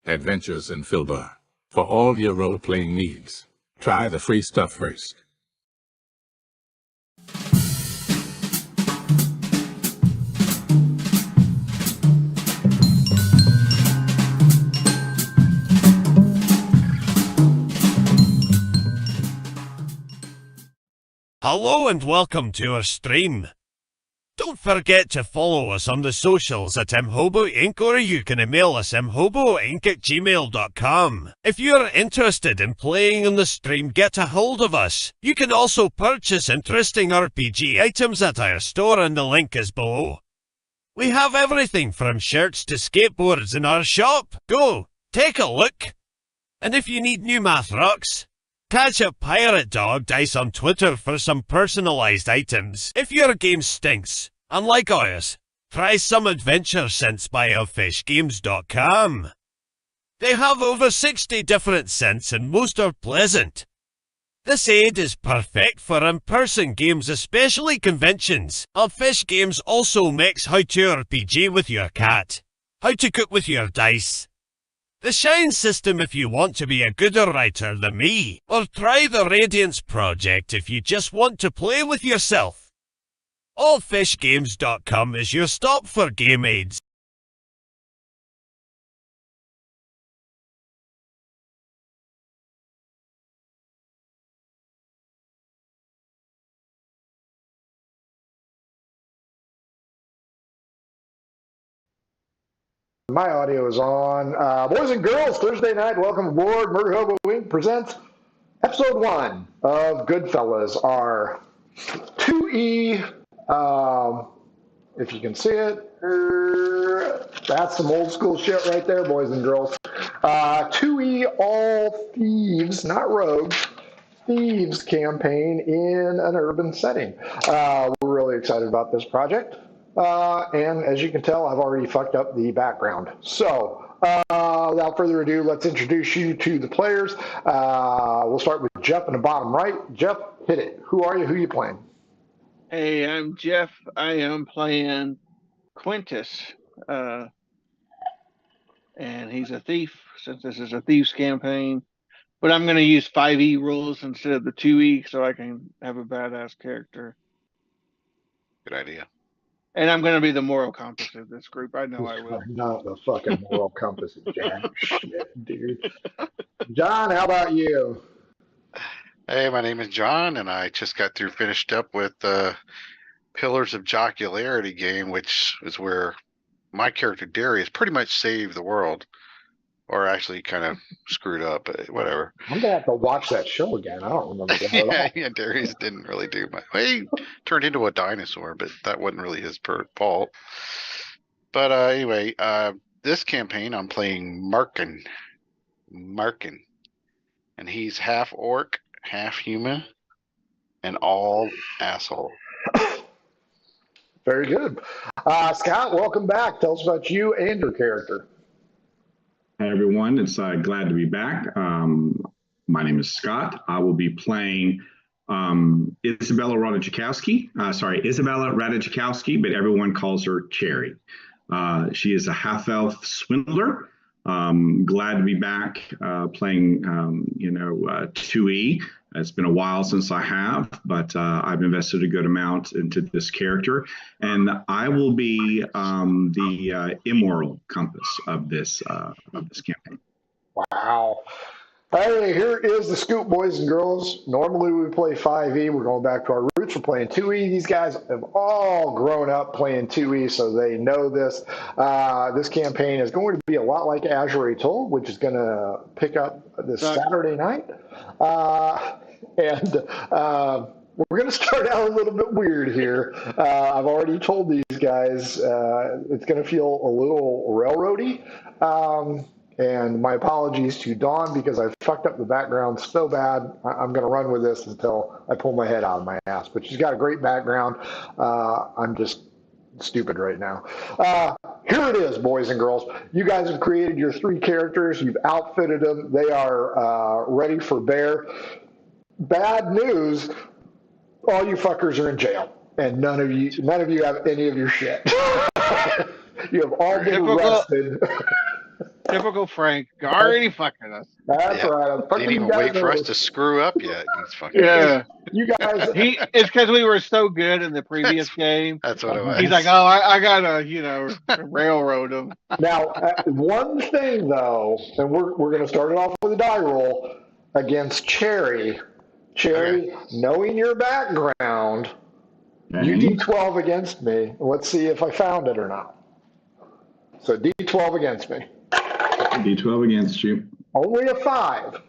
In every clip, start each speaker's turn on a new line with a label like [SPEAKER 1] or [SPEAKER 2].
[SPEAKER 1] adventures in Filbar. For all your role-playing needs, try the free stuff first.
[SPEAKER 2] Hello and welcome to our stream. Don't forget to follow us on the socials at mhobo Inc. or you can email us mhoboinc@gmail.com. If you're interested in playing on the stream, get a hold of us. You can also purchase interesting RPG items at our store and the link is below. We have everything from shirts to skateboards in our shop. Go, take a look. And if you need new math rocks, catch a Pirate Dog Dice on Twitter for some personalized items. If your game stinks, unlike ours, try some adventure scents by elfishgames.com. They have over 60 different scents and most are pleasant. This aid is perfect for in-person games, especially conventions. Elfish Games also makes how to RPG with your cat, how to cook with your dice, the Shine system if you want to be a gooder writer than me, or try the Radiance Project if you just want to play with yourself. Allfishgames.com is your stop for game aids.
[SPEAKER 3] My audio is on. Boys and girls, Thursday night, welcome aboard. Murder Hobo Inc. presents episode 1 of Goodfellas, our 2E, if you can see it, that's some old school shit right there, boys and girls. 2E all thieves, not rogues, thieves campaign in an urban setting. We're really excited about this project. And as you can tell, I've already fucked up the background. So, without further ado, let's introduce you to the players. We'll start with Jeff in the bottom right. Jeff, hit it. Who are you? Who are you playing?
[SPEAKER 4] Hey, I'm Jeff. I am playing Quintus. And he's a thief, since this is a thieves campaign. But I'm going to use 5E rules instead of the 2E so I can have a badass character.
[SPEAKER 5] Good idea.
[SPEAKER 4] And I'm going to be the moral compass of this group. I know I will.
[SPEAKER 3] Not the fucking moral compass, Jack. Shit, dude. John, how about you?
[SPEAKER 5] Hey, my name is John, and I just got finished up with the Pillars of Jocularity game, which is where my character Darius pretty much saved the world, or actually kind of screwed up, but whatever.
[SPEAKER 3] I'm gonna have to watch that show again. I don't remember that at all.
[SPEAKER 5] Yeah, Darius didn't really do much. Well, he turned into a dinosaur, but that wasn't really his fault. But anyway, this campaign I'm playing Markin, and he's half orc, half human, and all asshole.
[SPEAKER 3] Very good. Scott, welcome back. Tell us about you and your character.
[SPEAKER 6] Hi, everyone. It's glad to be back. My name is Scott. I will be playing Isabella Ratajkowski, but everyone calls her Cherry. She is a half-elf swindler. Glad to be back playing, 2E. It's been a while since I have, but I've invested a good amount into this character, and I will be the immoral compass of this campaign.
[SPEAKER 3] Wow. Hey, here is the scoop, boys and girls. Normally we play 5E. We're going back to our roots. We're playing 2E. These guys have all grown up playing 2E, so they know this. This campaign is going to be a lot like Azure Atoll, which is going to pick up this Saturday night. And we're going to start out a little bit weird here. I've already told these guys it's going to feel a little railroady. And my apologies to Dawn because I fucked up the background so bad. I'm going to run with this until I pull my head out of my ass. But she's got a great background. I'm just stupid right now. Here it is, boys and girls. You guys have created your 3 characters. You've outfitted them. They are ready for bear. Bad news, all you fuckers are in jail. And none of you have any of your shit. You have all been arrested.
[SPEAKER 4] Typical Frank. Already fucking us.
[SPEAKER 3] That's
[SPEAKER 5] Yeah.
[SPEAKER 3] right. I'm
[SPEAKER 5] Didn't
[SPEAKER 3] fucking you
[SPEAKER 5] even
[SPEAKER 3] guys
[SPEAKER 5] wait for us
[SPEAKER 3] over.
[SPEAKER 5] to screw up yet. He's fucking.
[SPEAKER 4] Yeah.
[SPEAKER 3] You guys.
[SPEAKER 4] It's because we were so good in the previous game.
[SPEAKER 5] That's what it was.
[SPEAKER 4] He's like, oh, I gotta, railroad him.
[SPEAKER 3] Now, one thing though, and we're going to start it off with a die roll against Cherry. Cherry, knowing your background, you D12 against me. Let's see if I found it or not. So D12 against me.
[SPEAKER 6] D12 against you.
[SPEAKER 3] Only a 5.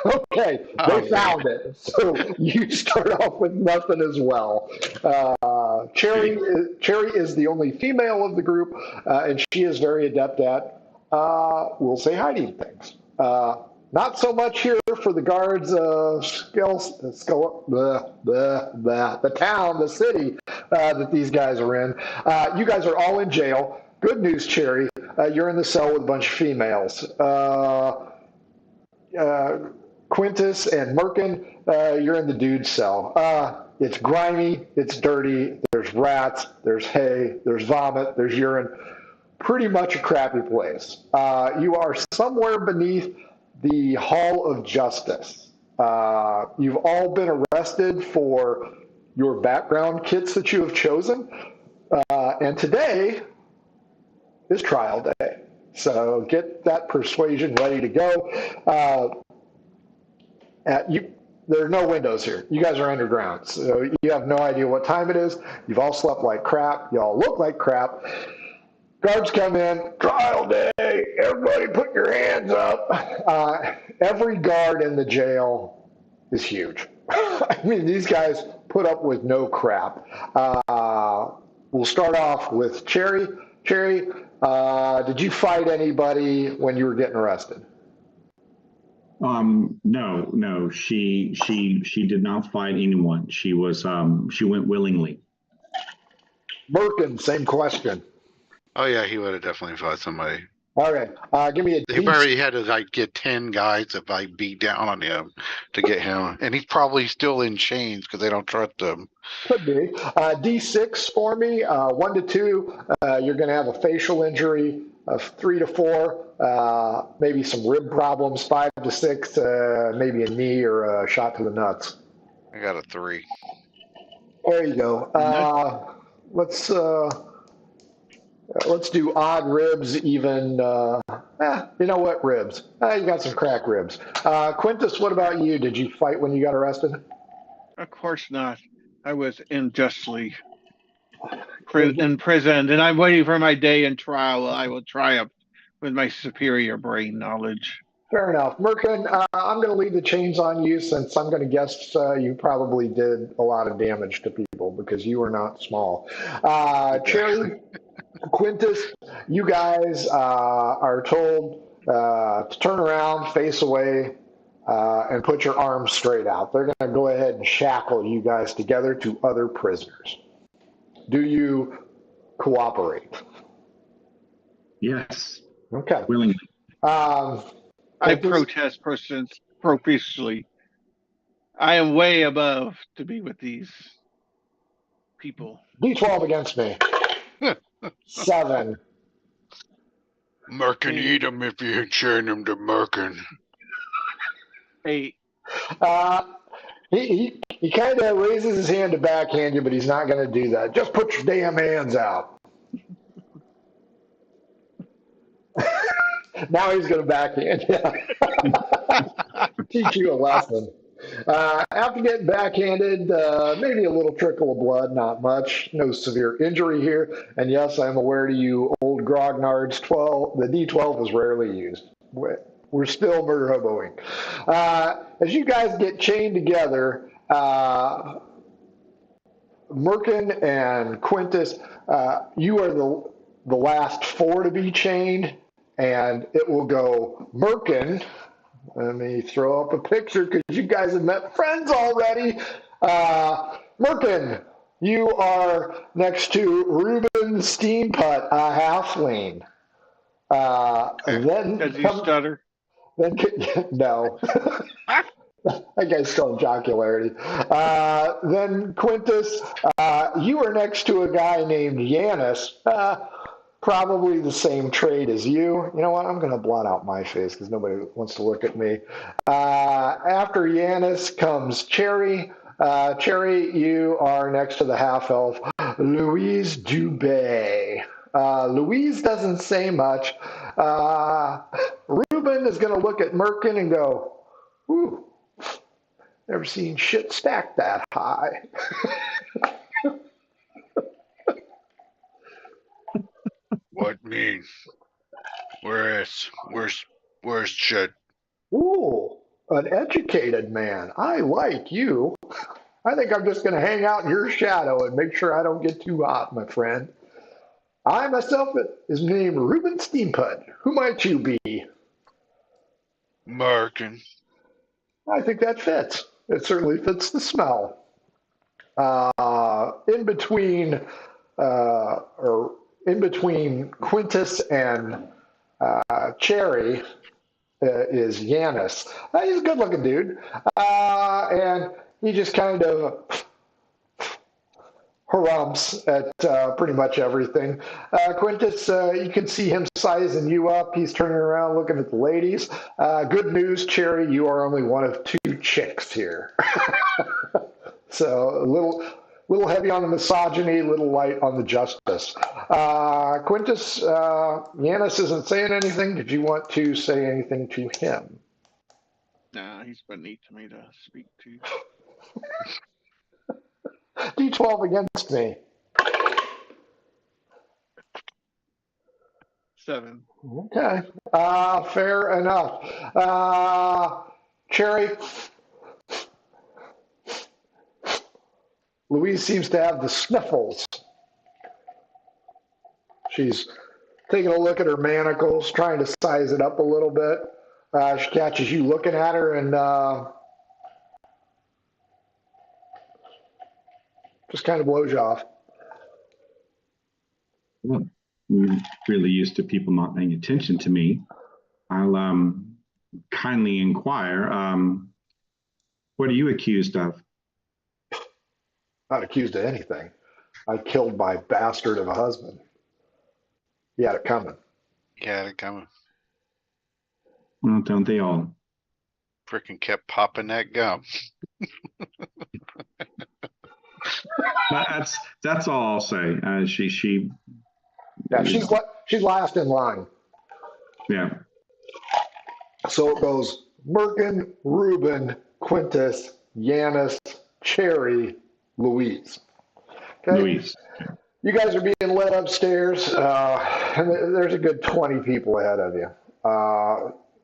[SPEAKER 3] Okay, they found it. So you start off with nothing as well. Cherry is the only female of the group, and she is very adept at, we'll say, hiding things. Not so much here for the guards of the town, the city that these guys are in. You guys are all in jail. Good news, Cherry. You're in the cell with a bunch of females. Quintus and Merkin, you're in the dude cell. It's grimy, it's dirty, there's rats, there's hay, there's vomit, there's urine. Pretty much a crappy place. You are somewhere beneath the Hall of Justice. You've all been arrested for your background kits that you have chosen. And today is trial day. So get that persuasion ready to go. There are no windows here. You guys are underground, so you have no idea what time it is. You've all slept like crap. You all look like crap. Guards come in, trial day, everybody put your hands up. Every guard in the jail is huge. I mean, these guys put up with no crap. We'll start off with Cherry. Cherry, did you fight anybody when you were getting arrested?
[SPEAKER 6] No, she did not fight anyone. She went willingly.
[SPEAKER 3] Merkin, same question.
[SPEAKER 5] Oh yeah, he would have definitely fought somebody.
[SPEAKER 3] All right, give me a.
[SPEAKER 5] He probably had to get 10 guys to beat down on him to get him, and he's probably still in chains because they don't trust him.
[SPEAKER 3] Could be. D6 for me. 1 to 2. You're going to have a facial injury. 3 to 4. Maybe some rib problems. 5 to 6. Maybe a knee or a shot to the nuts.
[SPEAKER 5] I got a 3.
[SPEAKER 3] There you go. Let's do odd ribs, even. You know what? Ribs. You got some crack ribs. Quintus, what about you? Did you fight when you got arrested?
[SPEAKER 4] Of course not. I was unjustly imprisoned, and I'm waiting for my day in trial. I will triumph with my superior brain knowledge.
[SPEAKER 3] Fair enough. Merkin, I'm going to leave the chains on you since I'm going to guess you probably did a lot of damage to people because you are not small. Cherry, Quintus, you guys are told to turn around, face away, and put your arms straight out. They're going to go ahead and shackle you guys together to other prisoners. Do you cooperate?
[SPEAKER 6] Yes.
[SPEAKER 3] Okay.
[SPEAKER 6] Willingly.
[SPEAKER 4] I protest profusely. I am way above to be with these people.
[SPEAKER 3] D12 against me. 7.
[SPEAKER 5] Merkin, eat him if you chain him to Merkin.
[SPEAKER 4] 8.
[SPEAKER 3] He kind of raises his hand to backhand you, but he's not going to do that. Just put your damn hands out. Now he's going to backhand you. Teach you a lesson. After getting backhanded, maybe a little trickle of blood, not much. No severe injury here. And yes, I'm aware to you, old grognards, the D12 is rarely used. We're still murder hoboing. As you guys get chained together, Merkin and Quintus, you are the last 4 to be chained, and it will go Merkin. Let me throw up a picture because you guys have met friends already. Merkin, you are next to Ruben Steamputt, a halfling.
[SPEAKER 4] Does he stutter?
[SPEAKER 3] No. That guy's still in jocularity. Then Quintus, you are next to a guy named Yanis. probably the same trade as you. You know what? I'm going to blot out my face because nobody wants to look at me. After Yanis comes Cherry. Cherry, you are next to the half-elf Louise Dubé. Louise doesn't say much. Ruben is going to look at Merkin and go, ooh, never seen shit stacked that high.
[SPEAKER 5] What mean? Where's shit?
[SPEAKER 3] Ooh, an educated man. I like you. I think I'm just going to hang out in your shadow and make sure I don't get too hot, my friend. I myself is named Ruben Steampud. Who might you be?
[SPEAKER 5] Merkin.
[SPEAKER 3] I think that fits. It certainly fits the smell. In between Quintus and Cherry is Yanis. He's a good-looking dude, and he just kind of harumps at pretty much everything. Quintus, you can see him sizing you up. He's turning around looking at the ladies. Good news, Cherry, you are only one of 2 chicks here. So a little heavy on the misogyny, a little light on the justice. Quintus, Yanis isn't saying anything. Did you want to say anything to him?
[SPEAKER 4] Nah, he's beneath me to speak to.
[SPEAKER 3] D12 against me.
[SPEAKER 4] 7.
[SPEAKER 3] Okay. Fair enough. Cherry, Louise seems to have the sniffles. She's taking a look at her manacles, trying to size it up a little bit. She catches you looking at her and just kind of blows you off.
[SPEAKER 6] Well, I'm really used to people not paying attention to me. I'll kindly inquire, what are you accused of?
[SPEAKER 3] Not accused of anything. I killed my bastard of a husband. He had it coming.
[SPEAKER 5] Yeah, they're coming.
[SPEAKER 6] Well, don't they all?
[SPEAKER 5] Frickin' kept popping that gum.
[SPEAKER 6] That's all I'll say.
[SPEAKER 3] Yeah, she's last in line.
[SPEAKER 6] Yeah.
[SPEAKER 3] So it goes Merkin, Ruben, Quintus, Yanis, Cherry, Louise. Okay?
[SPEAKER 6] Louise.
[SPEAKER 3] You guys are being led upstairs, and there's a good 20 people ahead of you.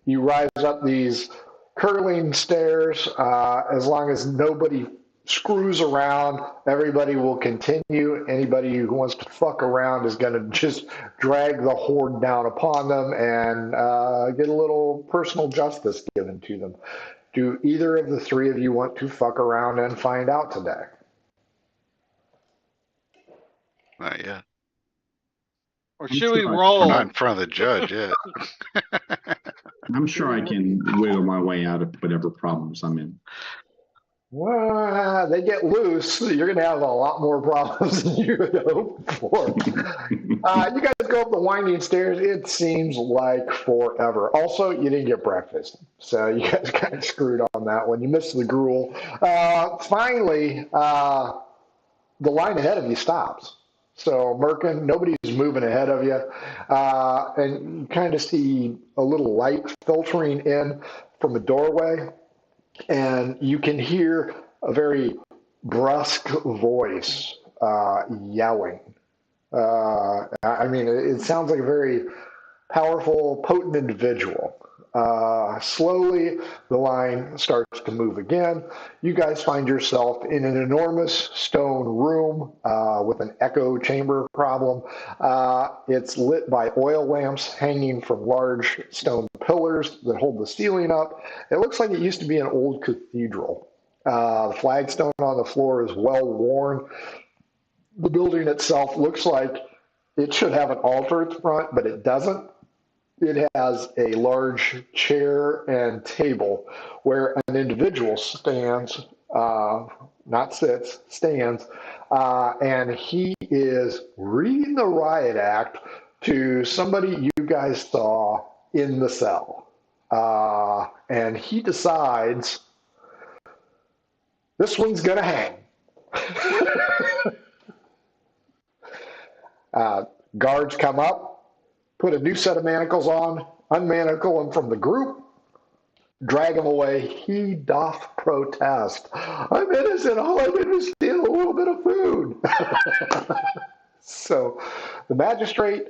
[SPEAKER 3] You rise up these curling stairs. As long as nobody screws around, everybody will continue. Anybody who wants to fuck around is going to just drag the horde down upon them and get a little personal justice given to them. Do either of the 3 of you want to fuck around and find out today?
[SPEAKER 5] Not yet.
[SPEAKER 4] Or should we roll?
[SPEAKER 5] We're not in front of the judge yet.
[SPEAKER 6] I'm sure I can wiggle my way out of whatever problems I'm in.
[SPEAKER 3] Well, they get loose, you're going to have a lot more problems than you had hoped for. You guys go up the winding stairs. It seems like forever. Also, you didn't get breakfast, so you guys kind of screwed on that one. You missed the gruel. Finally, the line ahead of you stops. So, Merkin, nobody's moving ahead of you. And you kind of see a little light filtering in from a doorway. And you can hear a very brusque voice yelling. I mean, it sounds like a very powerful, potent individual. Slowly, the line starts to move again. You guys find yourself in an enormous stone room with an echo chamber problem. It's lit by oil lamps hanging from large stone pillars that hold the ceiling up. It looks like it used to be an old cathedral. The flagstone on the floor is well worn. The building itself looks like it should have an altar at the front, but it doesn't. It has a large chair and table where an individual stands, not sits, stands, and he is reading the riot act to somebody you guys saw in the cell. And he decides this one's going to hang. Guards come up, put a new set of manacles on, unmanacle him from the group, drag him away. He doth protest. I'm innocent. All I did was steal a little bit of food. So the magistrate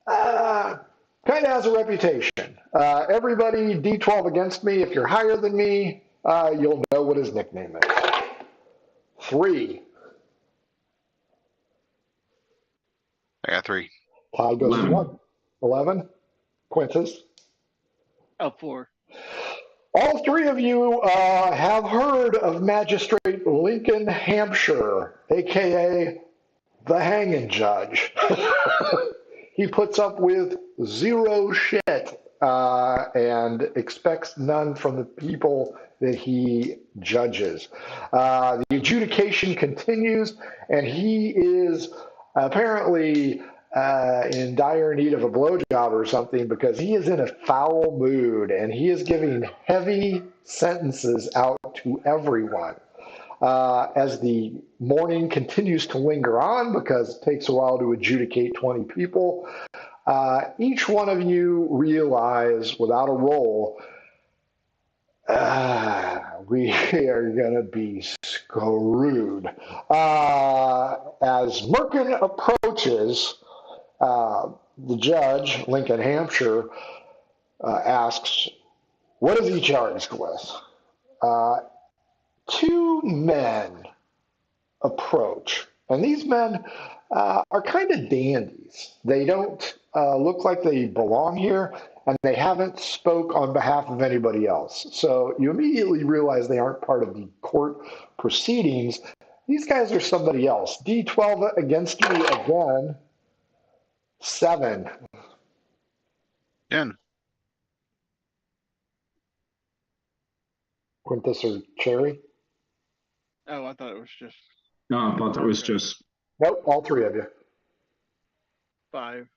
[SPEAKER 3] kind of has a reputation. Everybody D12 against me. If you're higher than me, you'll know what his nickname is. 3.
[SPEAKER 5] I got 3.
[SPEAKER 3] Ty goes
[SPEAKER 6] 11.
[SPEAKER 3] to 1. 11. Quintus.
[SPEAKER 4] 4.
[SPEAKER 3] All 3 of you have heard of Magistrate Lincoln Hampshire, a.k.a. the hanging judge. He puts up with 0 shit and expects none from the people that he judges. The adjudication continues, and he is apparently in dire need of a blowjob or something, because he is in a foul mood and he is giving heavy sentences out to everyone. As the morning continues to linger on, because it takes a while to adjudicate 20 people, each one of you realize without a roll, we are going to be screwed. As Merkin approaches, the judge, Lincoln Hampshire, asks, what is he charged with? 2 men approach, and these men are kind of dandies. They don't look like they belong here, and they haven't spoke on behalf of anybody else. So you immediately realize they aren't part of the court proceedings. These guys are somebody else. D12 against you again. 7.
[SPEAKER 5] 10.
[SPEAKER 3] Quintus or Cherry?
[SPEAKER 4] Oh, I thought it was just
[SPEAKER 6] No, I thought that was just.
[SPEAKER 3] Nope, all 3 of you.
[SPEAKER 4] 5.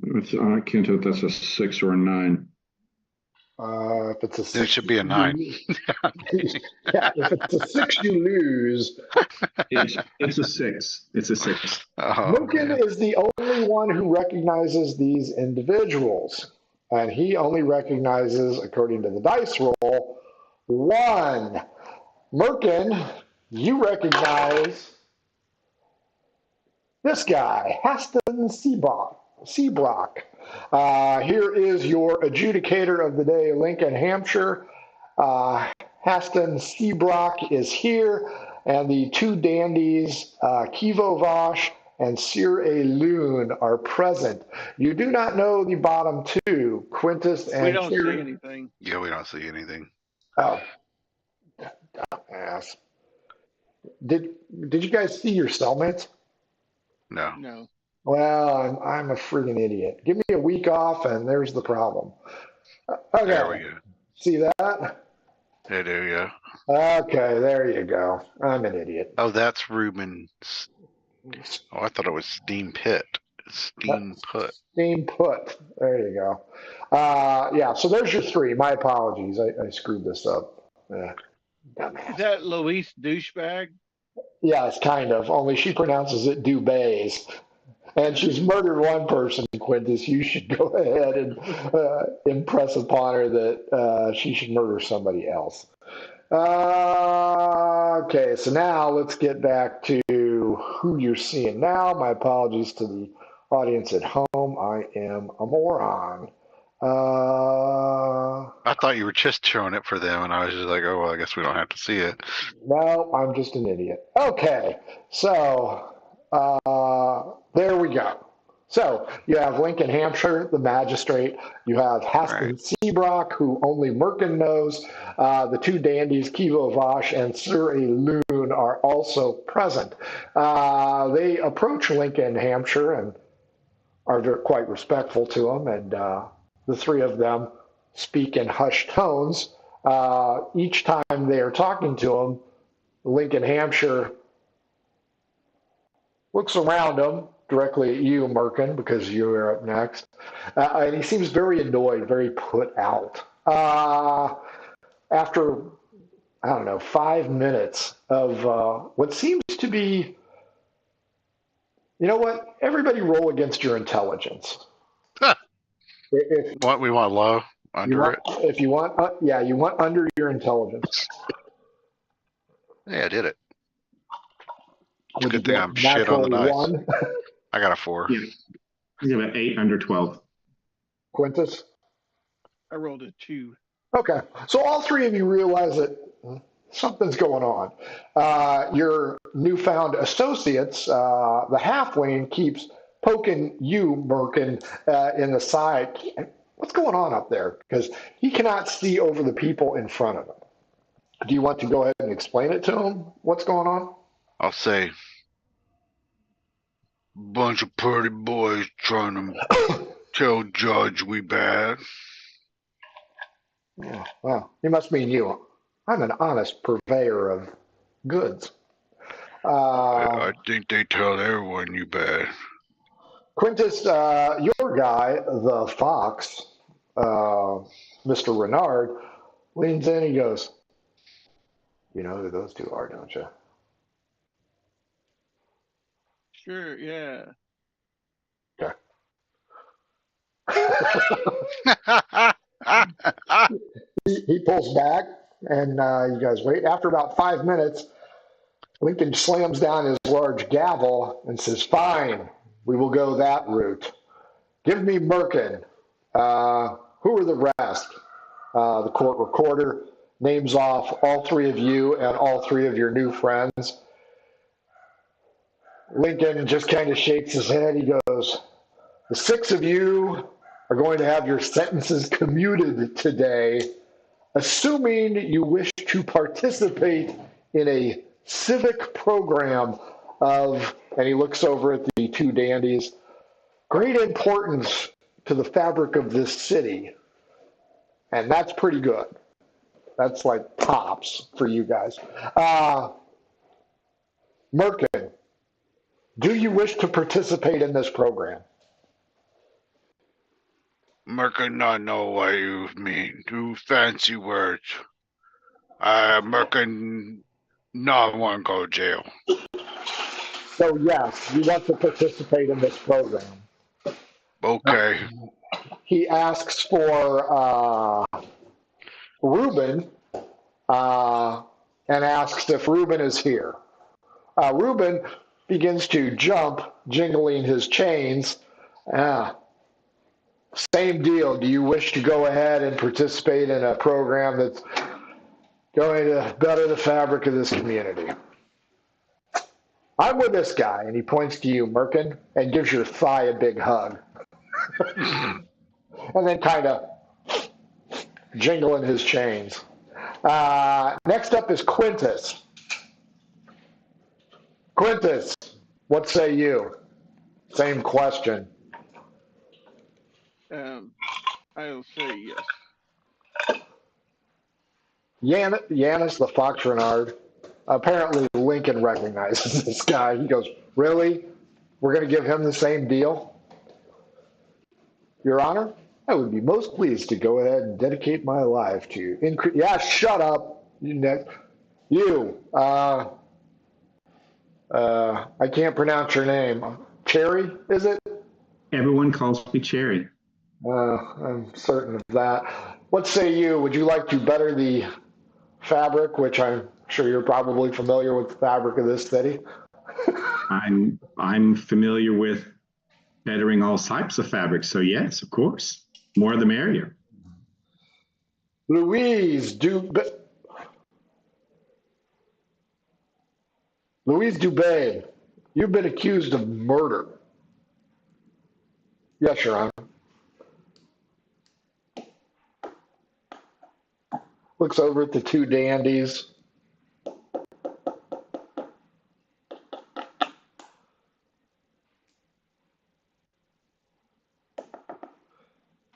[SPEAKER 6] I can't tell if that's a 6 or a 9.
[SPEAKER 3] If it's a 6,
[SPEAKER 5] It should be a 9.
[SPEAKER 3] yeah, if it's a 6, you lose.
[SPEAKER 6] It's a 6. It's a 6.
[SPEAKER 5] Oh,
[SPEAKER 3] Lucan
[SPEAKER 5] man.
[SPEAKER 3] is the only one who recognizes these individuals, and he only recognizes, according to the dice roll, 1. Merkin, you recognize this guy, Haston Seabrock. Here is your adjudicator of the day, Lincoln Hampshire. Haston Seabrock is here, and the 2 dandies, Kivo Vosh and Sir A. Loon, are present. You do not know the bottom 2, Quintus and
[SPEAKER 4] We don't see
[SPEAKER 3] Kieran.
[SPEAKER 4] anything.
[SPEAKER 5] Yeah, we don't see anything.
[SPEAKER 3] Oh, dumbass. Did you guys see your cellmates?
[SPEAKER 5] No.
[SPEAKER 4] No.
[SPEAKER 3] Well, I'm a freaking idiot. Give me a week off, and there's the problem. Okay.
[SPEAKER 5] There we go.
[SPEAKER 3] See that?
[SPEAKER 5] They do, yeah.
[SPEAKER 3] Okay, there you go. I'm an idiot.
[SPEAKER 5] Oh, that's Ruben. Oh, I thought it was Steam Pit. Steam Put.
[SPEAKER 3] Steam put. There you go. Yeah, so there's your 3. My apologies. I screwed this up. Dumbass.
[SPEAKER 4] Is that Luis douchebag?
[SPEAKER 3] Yes, kind of. Only she pronounces it Dubais. And she's murdered one person, Quintus. You should go ahead and impress upon her that she should murder somebody else. Okay, so now let's get back to who you're seeing now. My apologies to the audience at home. I am a moron.
[SPEAKER 5] I thought you were just showing it for them, and I was just like, oh, well, I guess we don't have to see it.
[SPEAKER 3] No, I'm just an idiot. Okay, so there we go. So you have Lincoln Hampshire, the magistrate. You have Haston Seabrock, who only Merkin knows. The 2 dandies, Kivo Vosh and Sir A. Loon, are also present. They approach Lincoln Hampshire and are quite respectful to him, and the 3 of them speak in hushed tones. Each time they are talking to him, Lincoln Hampshire looks around him directly at you, Merkin, because you are up next. And he seems very annoyed, very put out. After, I don't know, 5 minutes of what seems to be, you know what? Everybody roll against your intelligence. If
[SPEAKER 5] What we want low under it?
[SPEAKER 3] If you want, yeah, you want under your intelligence.
[SPEAKER 5] Yeah, I did it. It's a
[SPEAKER 3] Would you
[SPEAKER 5] good thing
[SPEAKER 3] get
[SPEAKER 5] I'm shit on the
[SPEAKER 3] natural
[SPEAKER 5] dice.
[SPEAKER 3] one?
[SPEAKER 5] I got a 4.
[SPEAKER 6] Yeah. You have an 8 under 12.
[SPEAKER 3] Quintus?
[SPEAKER 4] I rolled a 2.
[SPEAKER 3] Okay. So all three of you realize that something's going on. Your newfound associates, the halfling, keeps poking you, Merkin, in the side. What's going on up there? Because he cannot see over the people in front of him. Do you want to go ahead and explain it to him? What's going on?
[SPEAKER 5] I'll say, bunch of pretty boys trying to tell Judge we bad.
[SPEAKER 3] Yeah, well, he must mean you. I'm an honest purveyor of goods.
[SPEAKER 5] I think they tell everyone you bad.
[SPEAKER 3] Quintus, your guy, the fox, Mr. Renard, leans in and goes, "You know who those two are, don't you?"
[SPEAKER 4] Sure, yeah.
[SPEAKER 3] Okay. He pulls back, and you guys wait. After about 5 minutes, Lincoln slams down his large gavel and says, "Fine, we will go that route. Give me Merkin. Who are the rest?" The court recorder names off all three of you and all three of your new friends. Lincoln just kind of shakes his head. He goes, "The 6 of you are going to have your sentences commuted today, assuming you wish to participate in a civic program of," and he looks over at the two dandies, "great importance to the fabric of this city." And that's pretty good. That's like tops for you guys. Merkin, do you wish to participate in this program?
[SPEAKER 5] Merkin not know what you mean. Do fancy words. Merkin not want to go to jail.
[SPEAKER 3] So yes, you want to participate in this program.
[SPEAKER 5] Okay.
[SPEAKER 3] He asks for Reuben and asks if Reuben is here. Reuben begins to jump, jingling his chains. Same deal. Do you wish to go ahead and participate in a program that's going to better the fabric of this community? I'm with this guy, and he points to you, Merkin, and gives your thigh a big hug. And then kind of jingling his chains. Next up is Quintus. Quintus, what say you? Same question.
[SPEAKER 4] I'll say yes.
[SPEAKER 3] Yanis the Fox Renard. Apparently, Lincoln recognizes this guy. He goes, "Really? We're going to give him the same deal?" Your Honor, I would be most pleased to go ahead and dedicate my life to increase. Yeah, shut up. You. I can't pronounce your name. Cherry, is it?
[SPEAKER 6] Everyone calls me Cherry.
[SPEAKER 3] I'm certain of that. What say you? Would you like to better the fabric, which I'm sure you're probably familiar with the fabric of this city?
[SPEAKER 6] I'm familiar with bettering all types of fabrics, so yes, of course. More the merrier.
[SPEAKER 3] Louise Dubé, you've been accused of murder. Yes, Your Honor. Looks over at the two dandies.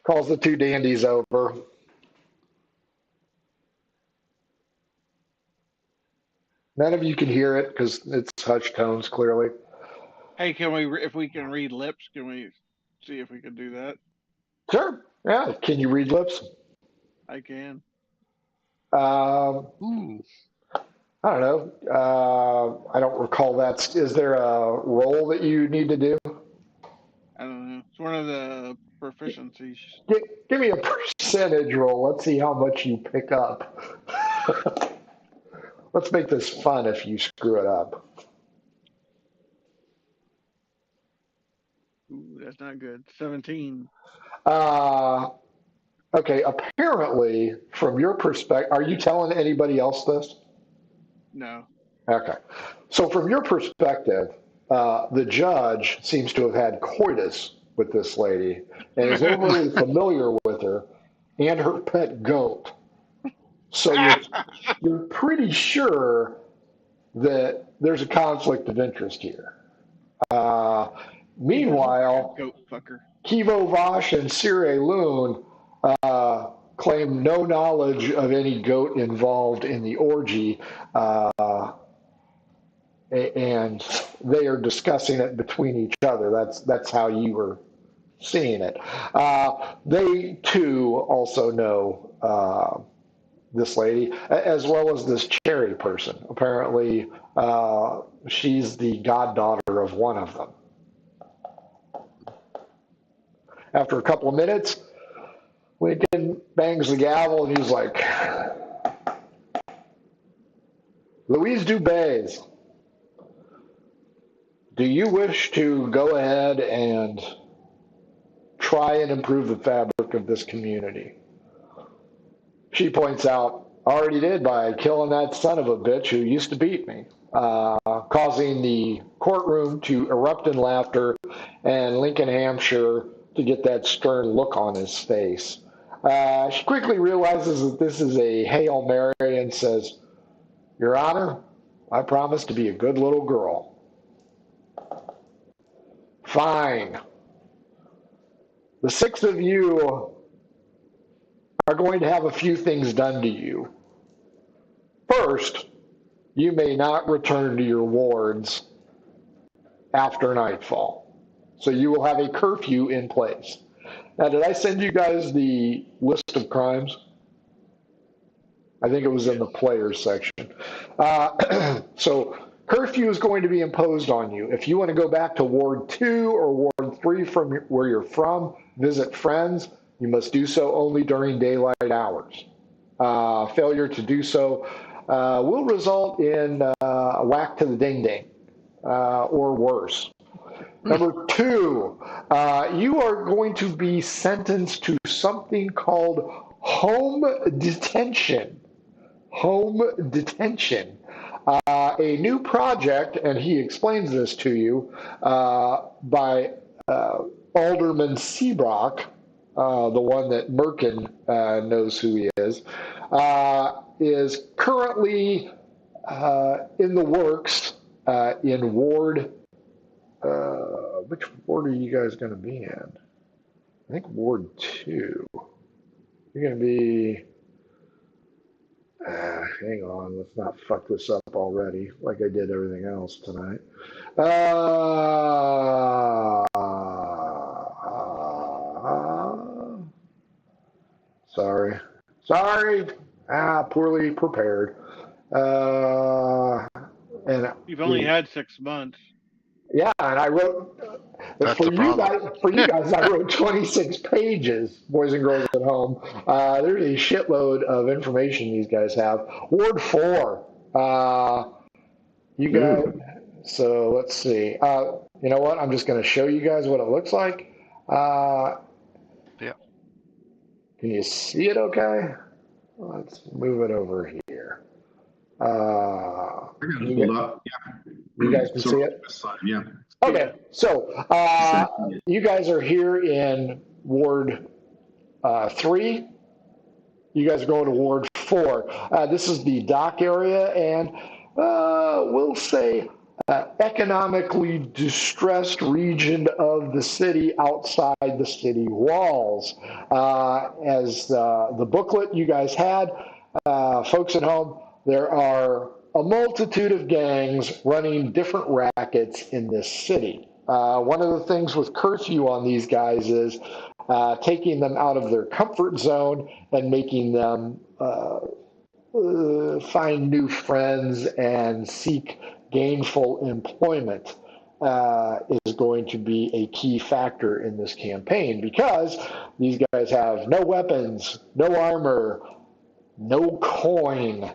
[SPEAKER 3] Calls the two dandies over. None of you can hear it because it's hushed tones clearly.
[SPEAKER 4] Hey, can we, if we can read lips, can we see if we can do that?
[SPEAKER 3] Sure. Yeah. Can you read lips?
[SPEAKER 4] I can.
[SPEAKER 5] Ooh.
[SPEAKER 3] I don't know. I don't recall that. Is there a roll that you need to do?
[SPEAKER 4] I don't know. It's one of the proficiencies.
[SPEAKER 3] Give me a percentage roll. Let's see how much you pick up. Let's make this fun if you screw it up.
[SPEAKER 4] Ooh, that's not good. 17.
[SPEAKER 3] Okay, apparently, from your perspective, are you telling anybody else this?
[SPEAKER 4] No.
[SPEAKER 3] Okay. So, from your perspective, the judge seems to have had coitus with this lady and is overly familiar with her and her pet goat. So, you're pretty sure that there's a conflict of interest here. Meanwhile,
[SPEAKER 4] Goat fucker.
[SPEAKER 3] Kivo Vosh and Sire Loon claim no knowledge of any goat involved in the orgy, and they are discussing it between each other. That's how you were seeing it. They too also know this lady, as well as this Cherry person. Apparently, she's the goddaughter of one of them. After a couple of minutes, Lincoln bangs the gavel and he's like, Louise Dubés, do you wish to go ahead and try and improve the fabric of this community? She points out, already did by killing that son of a bitch who used to beat me, causing the courtroom to erupt in laughter and Lincoln Hampshire to get that stern look on his face. She quickly realizes that this is a Hail Mary and says, Your Honor, I promise to be a good little girl. Fine. The six of you are going to have a few things done to you. First, you may not return to your wards after nightfall. So you will have a curfew in place. Now, did I send you guys the list of crimes? I think it was in the players section. So curfew is going to be imposed on you. If you want to go back to Ward 2 or Ward 3 from where you're from, visit friends, you must do so only during daylight hours. Failure to do so will result in a whack to the ding-ding or worse. Number 2, you are going to be sentenced to something called home detention. Home detention. A new project, and he explains this to you, by Alderman Seabrock, the one that Merkin knows who he is currently in the works in Ward. Which ward are you guys going to be in? I think Ward 2. You're going to be... hang on, let's not fuck this up already, like I did everything else tonight. Sorry. Poorly prepared. And
[SPEAKER 4] You've only had 6 months.
[SPEAKER 3] Yeah, and I wrote for you guys. I wrote 26 pages, boys and girls at home. There's a shitload of information these guys have. Ward 4, you guys. So let's see. You know what? I'm just going to show you guys what it looks like.
[SPEAKER 5] Yeah.
[SPEAKER 3] Can you see it? Okay. Let's move it over here. You guys can see it?
[SPEAKER 6] Yeah.
[SPEAKER 3] Okay, so you guys are here in Ward 3. You guys are going to Ward 4. This is the dock area, and we'll say economically distressed region of the city outside the city walls. As the booklet you guys had, folks at home, there are a multitude of gangs running different rackets in this city. One of the things with curfew on these guys is taking them out of their comfort zone and making them find new friends and seek gainful employment is going to be a key factor in this campaign, because these guys have no weapons, no armor, no coin,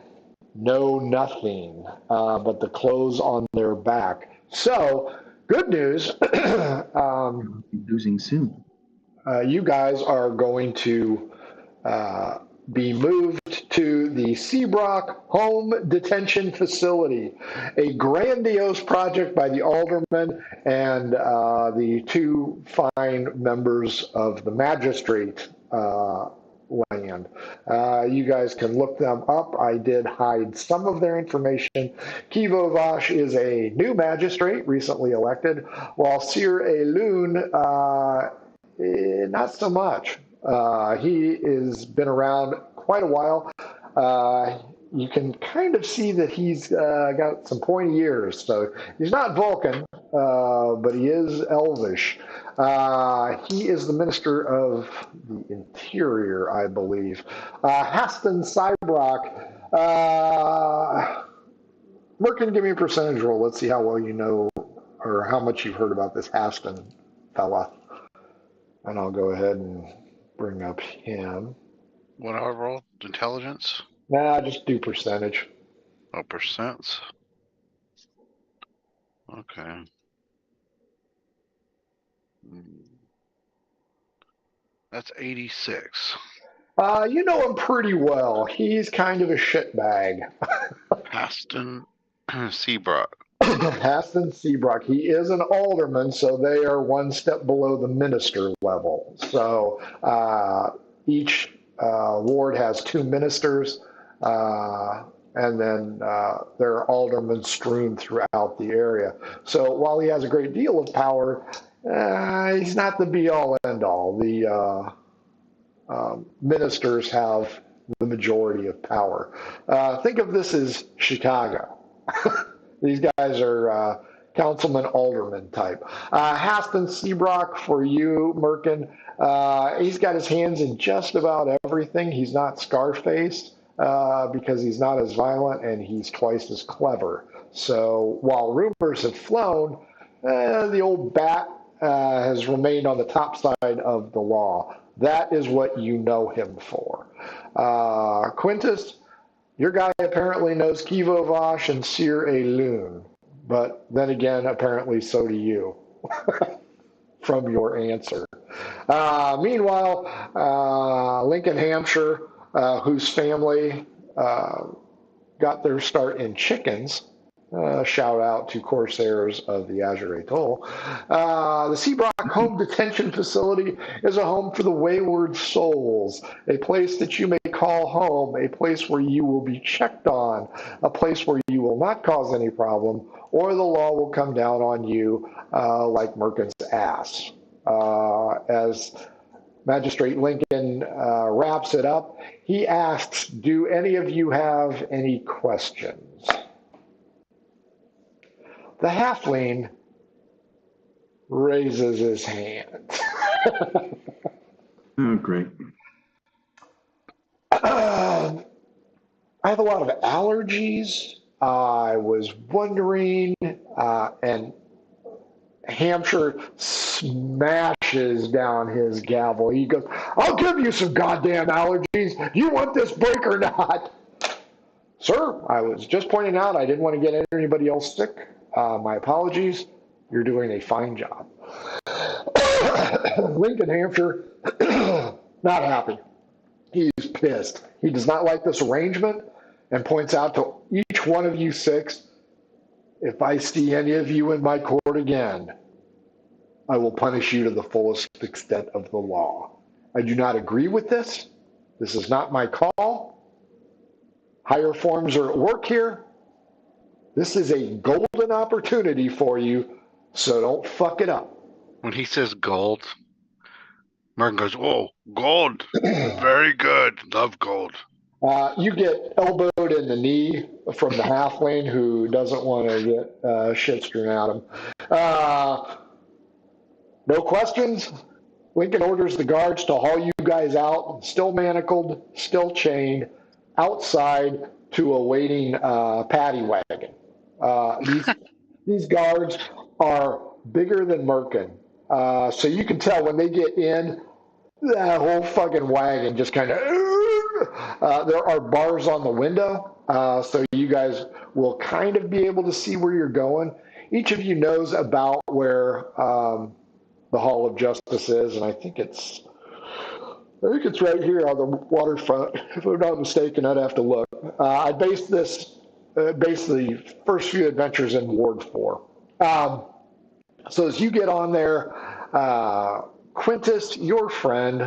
[SPEAKER 3] no nothing but the clothes on their back. So, good news.
[SPEAKER 7] Losing soon.
[SPEAKER 3] You guys are going to be moved to the Seabrook Home Detention Facility, a grandiose project by the alderman and the two fine members of the magistrate land. You guys can look them up. I did hide some of their information. Kivo Vash is a new magistrate, recently elected, while Sir Elun, not so much. He has been around quite a while. You can kind of see that he's got some pointy ears. So he's not Vulcan, but he is Elvish. He is the Minister of the Interior, I believe. Haston Cybrock. Merkin, give me a percentage roll. Let's see how well you know or how much you've heard about this Haston fella. And I'll go ahead and bring up him.
[SPEAKER 5] What I roll? Intelligence?
[SPEAKER 3] Nah, just do percentage.
[SPEAKER 5] Oh, percents. Okay. That's 86.
[SPEAKER 3] You know him pretty well. He's kind of a shitbag.
[SPEAKER 5] Aston Seabrook.
[SPEAKER 3] Haston Seabrook. He is an alderman, so they are one step below the minister level. So each ward has two ministers, and then there are aldermen strewn throughout the area. So while he has a great deal of power, he's not the be-all, end-all. The ministers have the majority of power. Think of this as Chicago. These guys are councilman, alderman type. Haston Seabrook, for you, Merkin, he's got his hands in just about everything. He's not Scarface because he's not as violent, and he's twice as clever. So while rumors have flown, the old bat has remained on the top side of the law. That is what you know him for. Quintus, your guy apparently knows Kivo Vash and Sir Elun, but then again, apparently so do you from your answer. Meanwhile, Lincoln, Hampshire, whose family got their start in chickens, shout out to Corsairs of the Azure Atoll. The Seabrook Home Detention Facility is a home for the wayward souls, a place that you may call home, a place where you will be checked on, a place where you will not cause any problem, or the law will come down on you like Merkin's ass. As Magistrate Lincoln wraps it up, he asks, do any of you have any questions? The halfling raises his hand.
[SPEAKER 7] Oh, great.
[SPEAKER 3] I have a lot of allergies. I was wondering, and Hampshire smashes down his gavel. He goes, I'll give you some goddamn allergies. You want this break or not? Sir, I was just pointing out I didn't want to get anybody else sick. My apologies. You're doing a fine job. Lincoln, Hampshire, not happy. He's pissed. He does not like this arrangement and points out to each one of you six, if I see any of you in my court again, I will punish you to the fullest extent of the law. I do not agree with this. This is not my call. Higher forms are at work here. This is a golden opportunity for you, so don't fuck it up.
[SPEAKER 5] When he says gold, Merkin goes, oh, gold. Very good. Love gold.
[SPEAKER 3] You get elbowed in the knee from the halfling who doesn't want to get shit strewn at him. No questions. Lincoln orders the guards to haul you guys out, still manacled, still chained, outside to a waiting paddy wagon. These guards are bigger than Merkin. So you can tell when they get in, that whole fucking wagon just kind of. There are bars on the window, so you guys will kind of be able to see where you're going. Each of you knows about where the Hall of Justice is, and I think it's right here on the waterfront. If I'm not mistaken, I'd have to look. I based the first few adventures in Ward 4. So as you get on there, Quintus, your friend,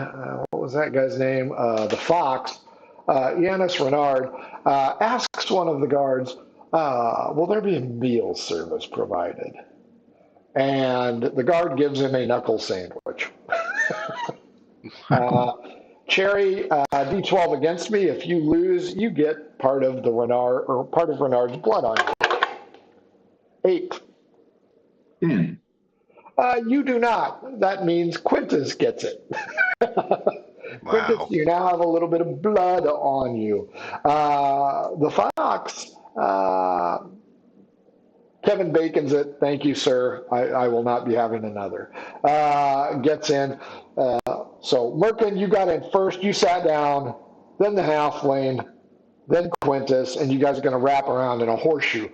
[SPEAKER 3] what was that guy's name? The Fox, Yanis Renard, asks one of the guards, will there be a meal service provided? And the guard gives him a knuckle sandwich. Cherry, D12 against me. If you lose, you get part of Renard's blood on you. 8.
[SPEAKER 6] 10.
[SPEAKER 3] You do not. That means Quintus gets it. Quintus,
[SPEAKER 5] Wow.
[SPEAKER 3] you now have a little bit of blood on you. The Fox, Kevin Bacon's it. Thank you, sir. I will not be having another. Gets in. So, Merkin, you got in first. You sat down. Then the halfling. Then Quintus. And you guys are going to wrap around in a horseshoe.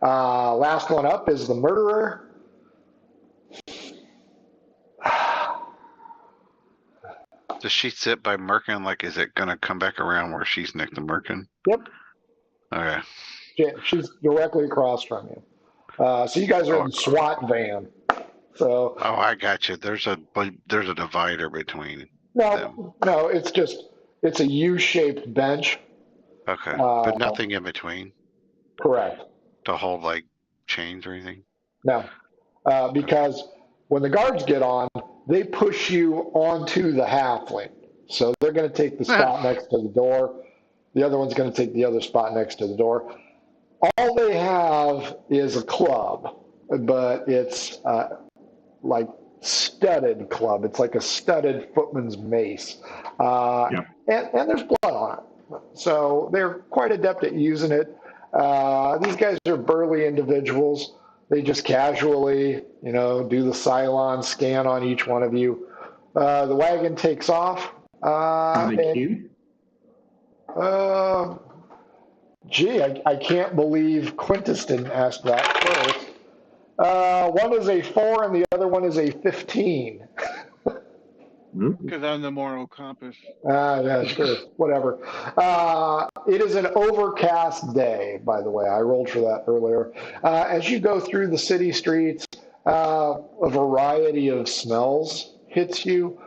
[SPEAKER 3] Last one up is the murderer.
[SPEAKER 5] Does she sit by Merkin? Like, is it going to come back around where she's next to Merkin?
[SPEAKER 3] Yep.
[SPEAKER 5] Okay.
[SPEAKER 3] She's directly across from you. So you guys are in the SWAT van. So.
[SPEAKER 5] Oh, I got you. There's a divider between.
[SPEAKER 3] No, it's a U-shaped bench.
[SPEAKER 5] Okay, but nothing in between
[SPEAKER 3] Correct.
[SPEAKER 5] to hold like chains or anything.
[SPEAKER 3] No, because when the guards get on, they push you onto the halfling. So they're going to take the spot next to the door. The other one's going to take the other spot next to the door. All they have is a club, but it's like studded club. It's like a studded footman's mace. And there's blood on it. So they're quite adept at using it. These guys are burly individuals. They just casually, do the Cylon scan on each one of you. The wagon takes off.
[SPEAKER 6] Are they cute?
[SPEAKER 3] I can't believe Quintus didn't ask that first. One is a 4 and the other one is a 15.
[SPEAKER 4] Because I'm the moral compass.
[SPEAKER 3] Yeah, sure. Whatever. It is an overcast day, by the way. I rolled for that earlier. As you go through the city streets, a variety of smells hits you.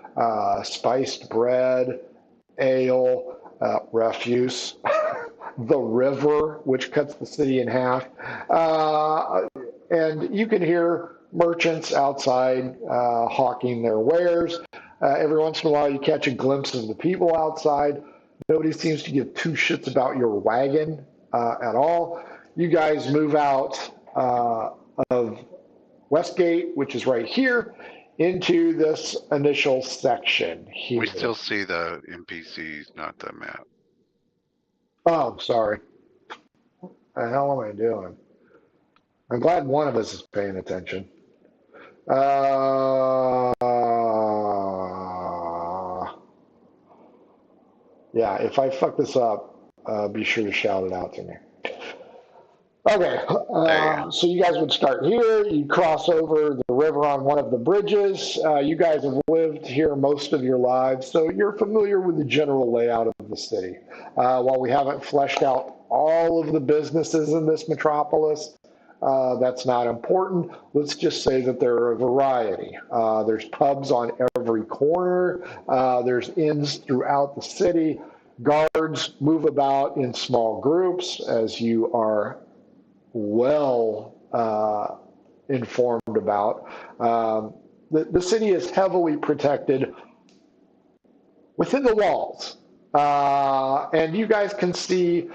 [SPEAKER 3] Spiced bread, ale, refuse, the river, which cuts the city in half. And you can hear merchants outside hawking their wares. Every once in a while, you catch a glimpse of the people outside. Nobody seems to give two shits about your wagon at all. You guys move out of Westgate, which is right here, into this initial section here.
[SPEAKER 5] We still see the NPCs, not the map.
[SPEAKER 3] Oh, sorry. What the hell am I doing? I'm glad one of us is paying attention. Yeah, if I fuck this up, be sure to shout it out to me. Okay, so you guys would start here. You cross over the river on one of the bridges. You guys have lived here most of your lives, so you're familiar with the general layout of the city. While we haven't fleshed out all of the businesses in this metropolis, that's not important. Let's just say that there are a variety. There's pubs on every corner. There's inns throughout the city. Guards move about in small groups, as you are well informed about. The city is heavily protected within the walls. And you guys can see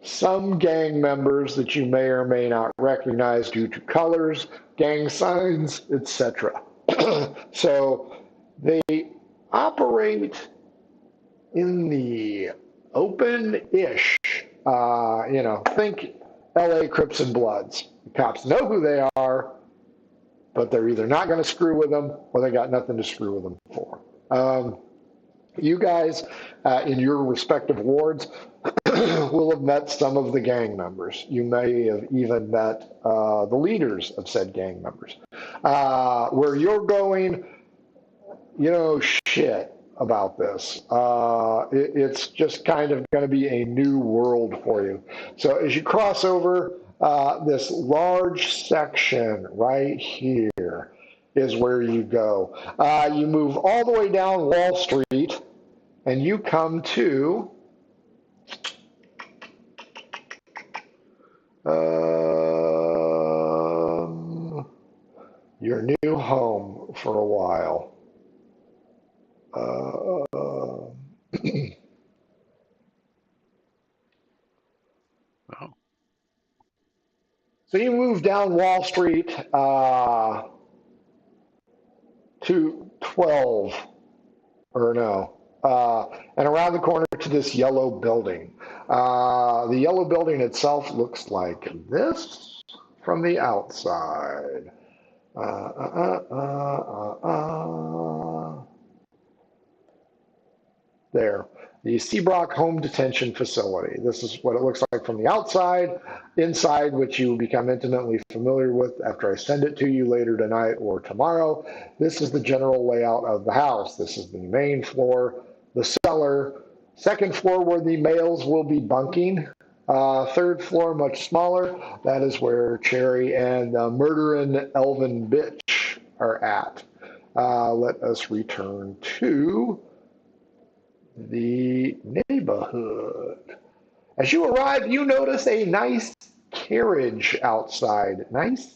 [SPEAKER 3] some gang members that you may or may not recognize due to colors, gang signs, etc. So they operate in the open-ish, think LA Crips and Bloods. The cops know who they are, but they're either not going to screw with them or they got nothing to screw with them for. You guys in your respective wards will have met some of the gang members. You may have even met the leaders of said gang members. Where you're going, you know shit about this. It's just kind of going to be a new world for you. So as you cross over this large section right here is where you go. You move all the way down Wall Street and you come to your new home for a while. So you move down Wall Street to 12, or no, and around the corner to this yellow building. The yellow building itself looks like this from the outside. There. The Seabrook Home Detention Facility. This is what it looks like from the outside. Inside, which you will become intimately familiar with after I send it to you later tonight or tomorrow. This is the general layout of the house. This is the main floor, the cellar, second floor where the males will be bunking. Third floor, much smaller. That is where Cherry and the murdering elven bitch are at. Let us return to the neighborhood. As you arrive, you notice a nice carriage outside. Nice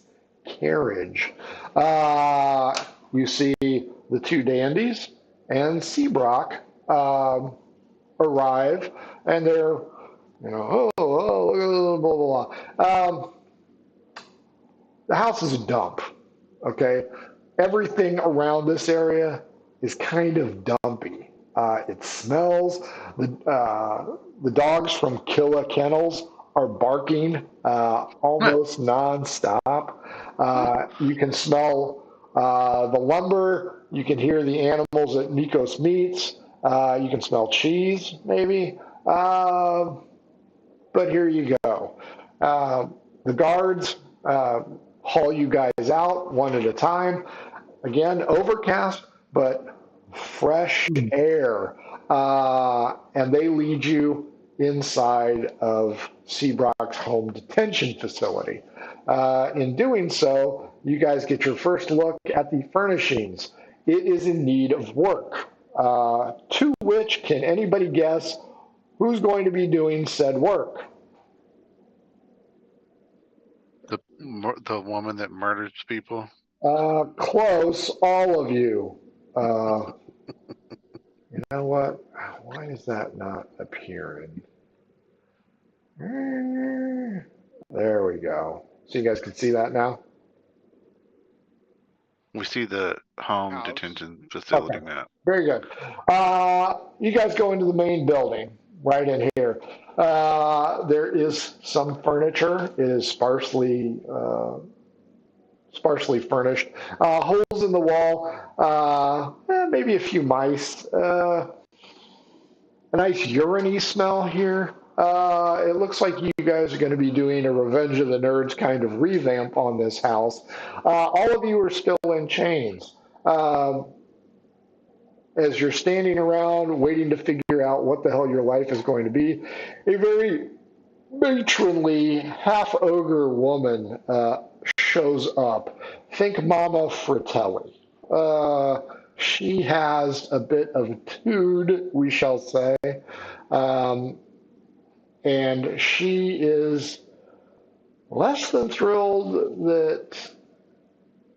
[SPEAKER 3] carriage. You see the two dandies and Seabrook arrive, and they're, look at blah, blah, blah. The house is a dump, okay? Everything around this area is kind of dumpy. It smells. The dogs from Killa Kennels are barking almost nonstop. You can smell the lumber. You can hear the animals at Nikos Meats. You can smell cheese, maybe. But here you go. The guards haul you guys out one at a time. Again, overcast, but fresh air, and they lead you inside of Seabrook's home detention facility. In doing so, you guys get your first look at the furnishings. It is in need of work. To which, can anybody guess who's going to be doing said work?
[SPEAKER 5] The woman that murders people?
[SPEAKER 3] Close, all of you. You know what? Why is that not appearing? There we go. So you guys can see that now?
[SPEAKER 5] We see the home detention facility map.
[SPEAKER 3] Very good. You guys go into the main building right in here. There is some furniture. It is sparsely furnished. Holes in the wall, maybe a few mice. A nice urine-y smell here. It looks like you guys are going to be doing a Revenge of the Nerds kind of revamp on this house. All of you are still in chains. As you're standing around waiting to figure out what the hell your life is going to be, a very matronly, half-ogre woman shows up. Think Mama Fratelli. She has a bit of a tude, we shall say. And she is less than thrilled that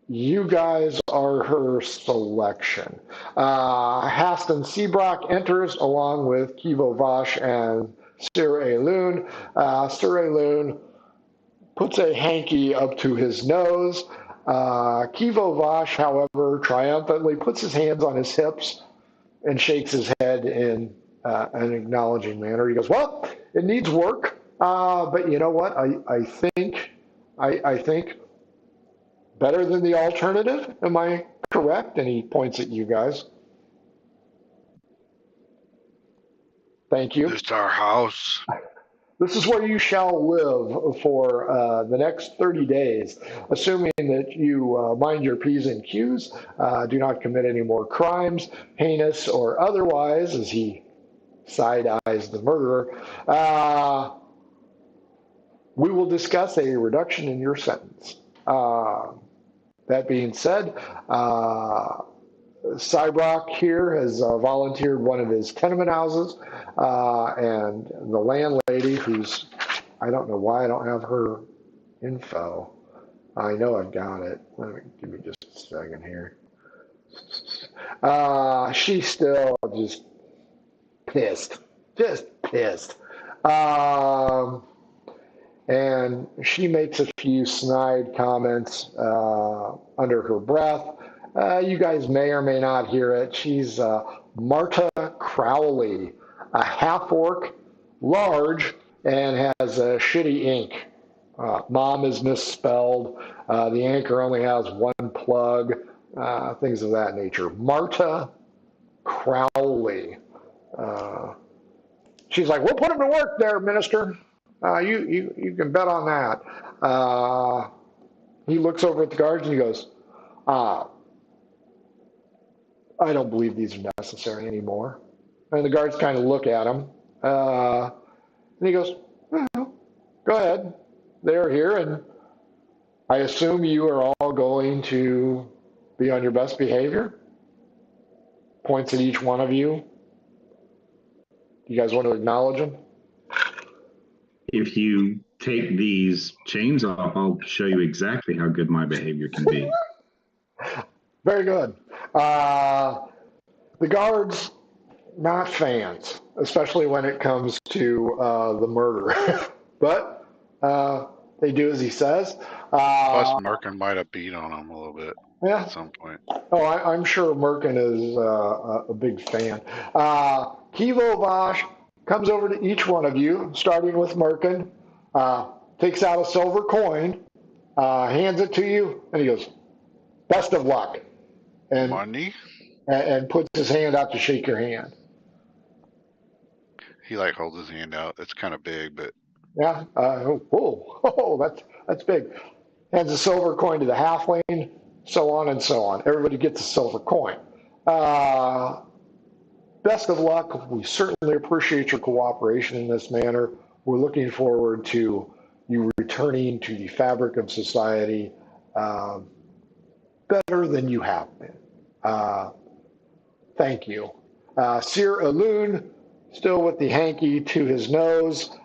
[SPEAKER 3] you guys are her selection. Haston Seabrook enters along with Kivo Vash and Sir Elun. Sir Elun puts a hanky up to his nose, Kivo Vosh, however, triumphantly puts his hands on his hips and shakes his head in an acknowledging manner. He goes, "Well, it needs work, but you know what? I think better than the alternative. Am I correct?" And he points at you guys. Thank you.
[SPEAKER 5] This is our house.
[SPEAKER 3] This is where you shall live for the next 30 days, assuming that you mind your P's and Q's, do not commit any more crimes, heinous or otherwise, as he side-eyes the murderer. We will discuss a reduction in your sentence. That being said, Cybrock here has volunteered one of his tenement houses, and the landlady, who's, I don't know why I don't have her info. I know I've got it. Give me just a second here. She's still just pissed. And she makes a few snide comments under her breath. You guys may or may not hear it. She's Marta Crowley, a half-orc, large, and has shitty ink. Mom is misspelled. The anchor only has one plug, things of that nature. Marta Crowley. She's like, "We'll put him to work there, minister. You can bet on that." He looks over at the guards and he goes, "I don't believe these are necessary anymore." And the guards kind of look at him. And he goes, "Well, go ahead. They're here, and I assume you are all going to be on your best behavior." Points at each one of you. You guys want to acknowledge him?
[SPEAKER 6] If you take these chains off, I'll show you exactly how good my behavior can be.
[SPEAKER 3] Very good. The guards, not fans, especially when it comes to the murder. But they do as he says.
[SPEAKER 5] Plus, Merkin might have beat on him a little bit at some point.
[SPEAKER 3] Oh, I'm sure Merkin is a big fan. Kivo Vosh comes over to each one of you, starting with Merkin, takes out a silver coin, hands it to you, and he goes, "Best of luck." And
[SPEAKER 5] Money?
[SPEAKER 3] And puts his hand out to shake your hand.
[SPEAKER 5] He like holds his hand out. It's kind of big, but
[SPEAKER 3] Yeah. That's big. Hands a silver coin to the halfling, so on and so on. Everybody gets a silver coin. Best of luck. We certainly appreciate your cooperation in this manner. We're looking forward to you returning to the fabric of society better than you have been. Thank you. Sir Aloon, still with the hanky to his nose,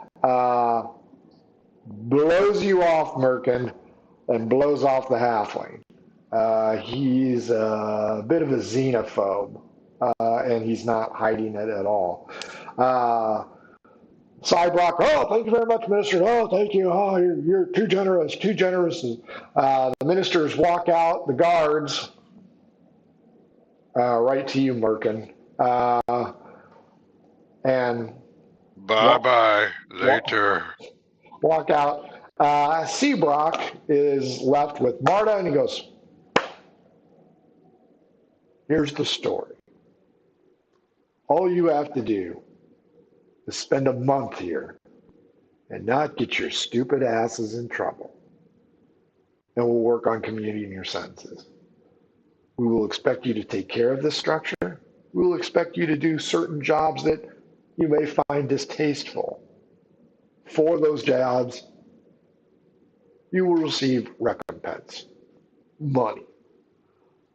[SPEAKER 3] blows you off, Merkin, and blows off the halfling. He's a bit of a xenophobe, and he's not hiding it at all. Cybrock, "Oh, thank you very much, Minister. Oh, thank you. Oh, you're too generous, too generous." The ministers walk out, the guards, right to you, Merkin. And
[SPEAKER 5] bye-bye later.
[SPEAKER 3] Walk out. Seabrock is left with Marta, and he goes, "Here's the story. All you have to do is spend a month here and not get your stupid asses in trouble. And we'll work on commuting your sentences. We will expect you to take care of this structure. We will expect you to do certain jobs that you may find distasteful. For those jobs, you will receive recompense, money.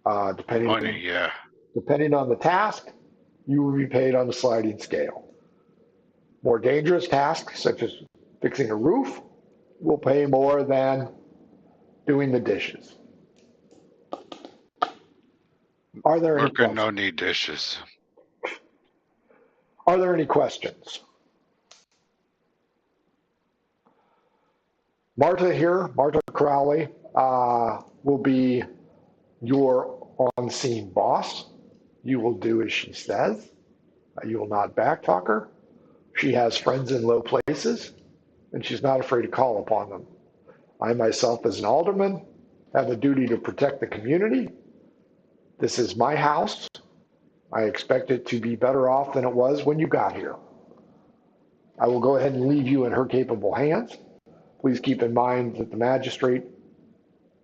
[SPEAKER 3] Depending on the task, you will be paid on a sliding scale. More dangerous tasks, such as fixing a roof, will pay more than doing the dishes." Are there any questions?
[SPEAKER 5] No need dishes.
[SPEAKER 3] Are there any questions? Marta here, Marta Crowley, will be your on-scene boss. You will do as she says. You will not backtalk her. She has friends in low places, and she's not afraid to call upon them. I myself, as an alderman, have a duty to protect the community. This is my house. I expect it to be better off than it was when you got here. I will go ahead and leave you in her capable hands. Please keep in mind that the magistrate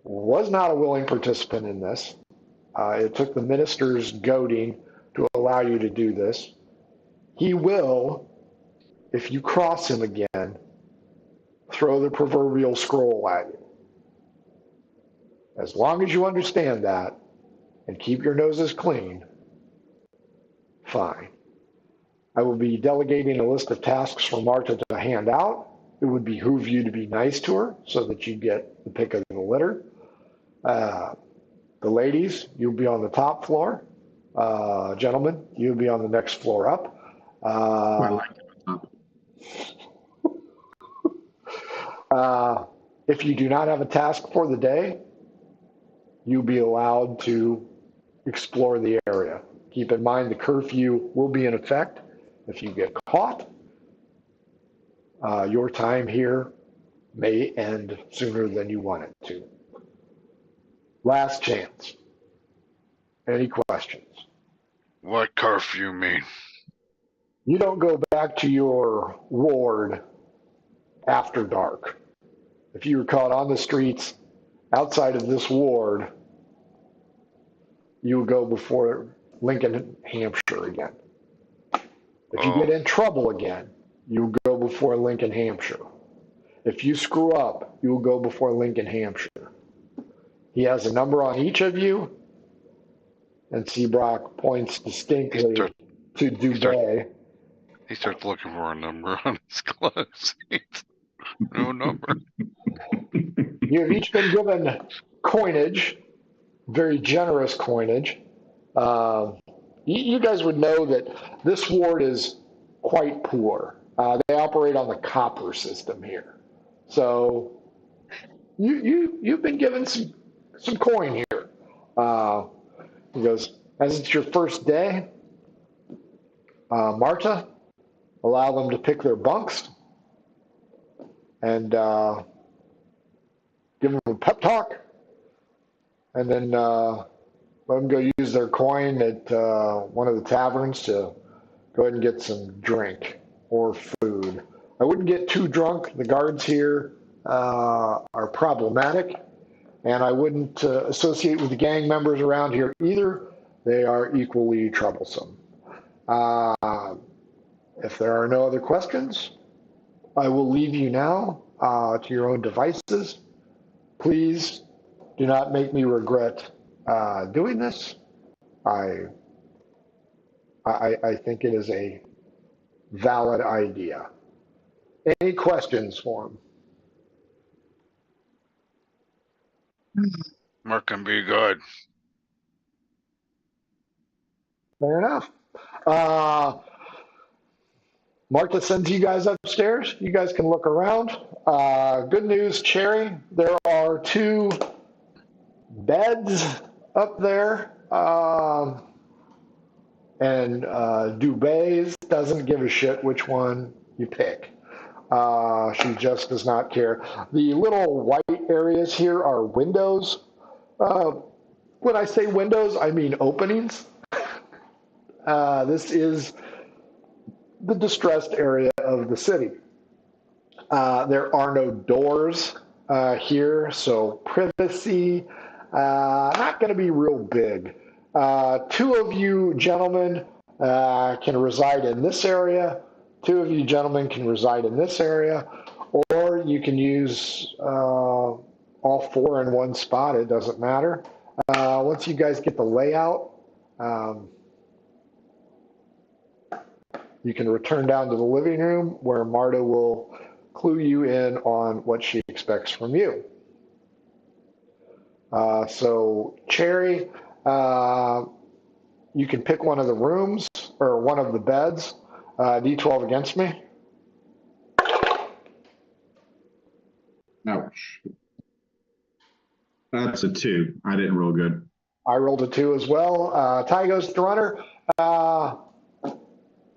[SPEAKER 3] was not a willing participant in this. It took the minister's goading to allow you to do this. He will, if you cross him again, throw the proverbial scroll at you. As long as you understand that and keep your noses clean, fine. I will be delegating a list of tasks for Marta to hand out. It would behoove you to be nice to her so that you get the pick of the litter. The ladies, you'll be on the top floor. Gentlemen, you'll be on the next floor up.
[SPEAKER 6] I like it.
[SPEAKER 3] If you do not have a task for the day, you'll be allowed to explore the area. Keep in mind the curfew will be in effect. If you get caught, your time here may end sooner than you want it to. Last chance. Any questions?
[SPEAKER 5] What curfew mean?
[SPEAKER 3] You don't go back to your ward after dark. If you were caught on the streets outside of this ward, you will go before Lincoln, Hampshire again. If you get in trouble again, you go before Lincoln, Hampshire. If you screw up, you will go before Lincoln, Hampshire. He has a number on each of you, and Seabrock points distinctly to Dubé.
[SPEAKER 5] He starts looking for a number on his clothes. No number.
[SPEAKER 3] You have each been given coinage, very generous coinage. You guys would know that this ward is quite poor. They operate on the copper system here. So you've been given some coin here. He goes, as it's your first day, Marta, allow them to pick their bunks and give them a pep talk, and then let them go use their coin at one of the taverns to go ahead and get some drink or food. I wouldn't get too drunk. The guards here are problematic, and I wouldn't associate with the gang members around here either. They are equally troublesome. If there are no other questions, I will leave you now to your own devices. Please do not make me regret doing this. I think it is a valid idea. Any questions for him?
[SPEAKER 5] Mark can be good.
[SPEAKER 3] Fair enough. Martha sends you guys upstairs. You guys can look around. Good news, Cherry. There are 2 beds up there. And Dubé doesn't give a shit which one you pick. She just does not care. The little white areas here are windows. When I say windows, I mean openings. This is the distressed area of the city. There are no doors here, so privacy not going to be real big. 2 of you gentlemen can reside in this area. 2 of you gentlemen can reside in this area, or you can use all 4 in one spot. It doesn't matter. Once you guys get the layout, you can return down to the living room where Marta will clue you in on what she expects from you. So, Cherry, you can pick one of the rooms or one of the beds. D12 against me.
[SPEAKER 6] Ouch. That's a 2. I didn't roll good.
[SPEAKER 3] I rolled a 2 as well. Tie goes to the runner.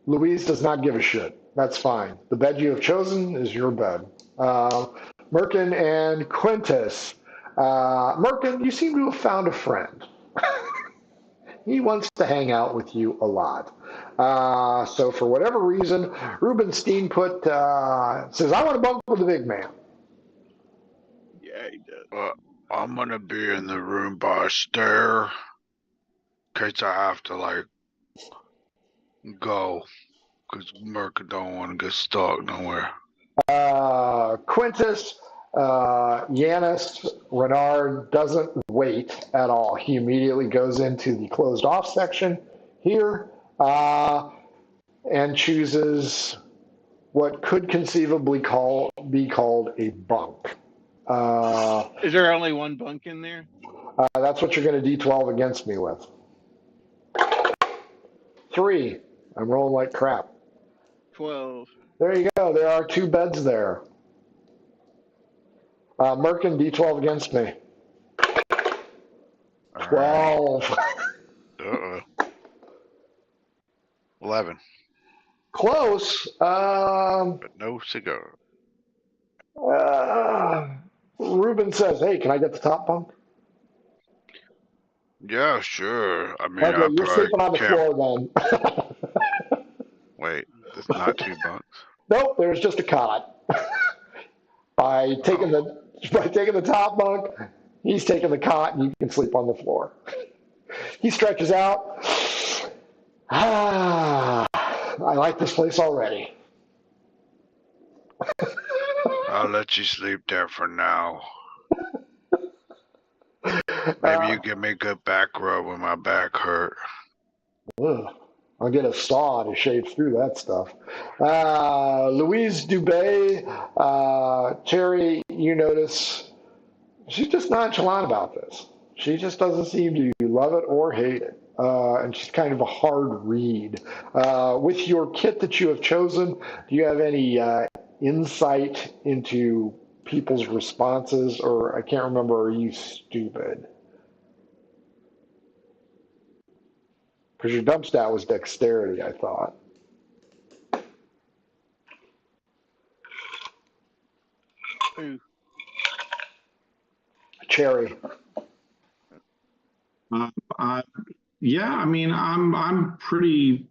[SPEAKER 3] Louise does not give a shit. That's fine. The bed you have chosen is your bed. Merkin and Quintus. Merkin, you seem to have found a friend. He wants to hang out with you a lot. So for whatever reason, Rubenstein says, I want to bunk with the big man.
[SPEAKER 4] Yeah, he does.
[SPEAKER 7] I'm gonna be in the room by a stair, in case I have to go, because Merc don't want to get stuck nowhere.
[SPEAKER 3] Quintus, Yanis, Renard doesn't wait at all. He immediately goes into the closed off section here and chooses what could conceivably be called a bunk.
[SPEAKER 4] Is there only one bunk in there?
[SPEAKER 3] That's what you're going to D12 against me with. 3. I'm rolling like crap.
[SPEAKER 4] 12.
[SPEAKER 3] There you go. There are 2 beds there. Merkin, D12 against me. 12.
[SPEAKER 7] Uh-oh. 11.
[SPEAKER 3] Close.
[SPEAKER 7] But no cigar.
[SPEAKER 3] Ruben says, hey, can I get the top bunk?
[SPEAKER 7] Yeah, sure. I mean,
[SPEAKER 3] Okay, you're sleeping on the floor then.
[SPEAKER 7] Wait, there's not 2 bunks.
[SPEAKER 3] Nope, there's just a cot. By taking the top bunk, he's taking the cot, and you can sleep on the floor. He stretches out. I like this place already.
[SPEAKER 7] I'll let you sleep there for now. Maybe you give me a good back rub when my back hurt.
[SPEAKER 3] I'll get a saw to shave through that stuff. Louise Dubé, Cherry, you notice she's just nonchalant about this. She just doesn't seem to love it or hate it. And she's kind of a hard read. With your kit that you have chosen, do you have any insight into people's responses? Or I can't remember, are you stupid? Because your dump stat was dexterity, I thought.
[SPEAKER 4] Ooh.
[SPEAKER 3] Cherry.
[SPEAKER 6] Yeah, I mean, I'm pretty,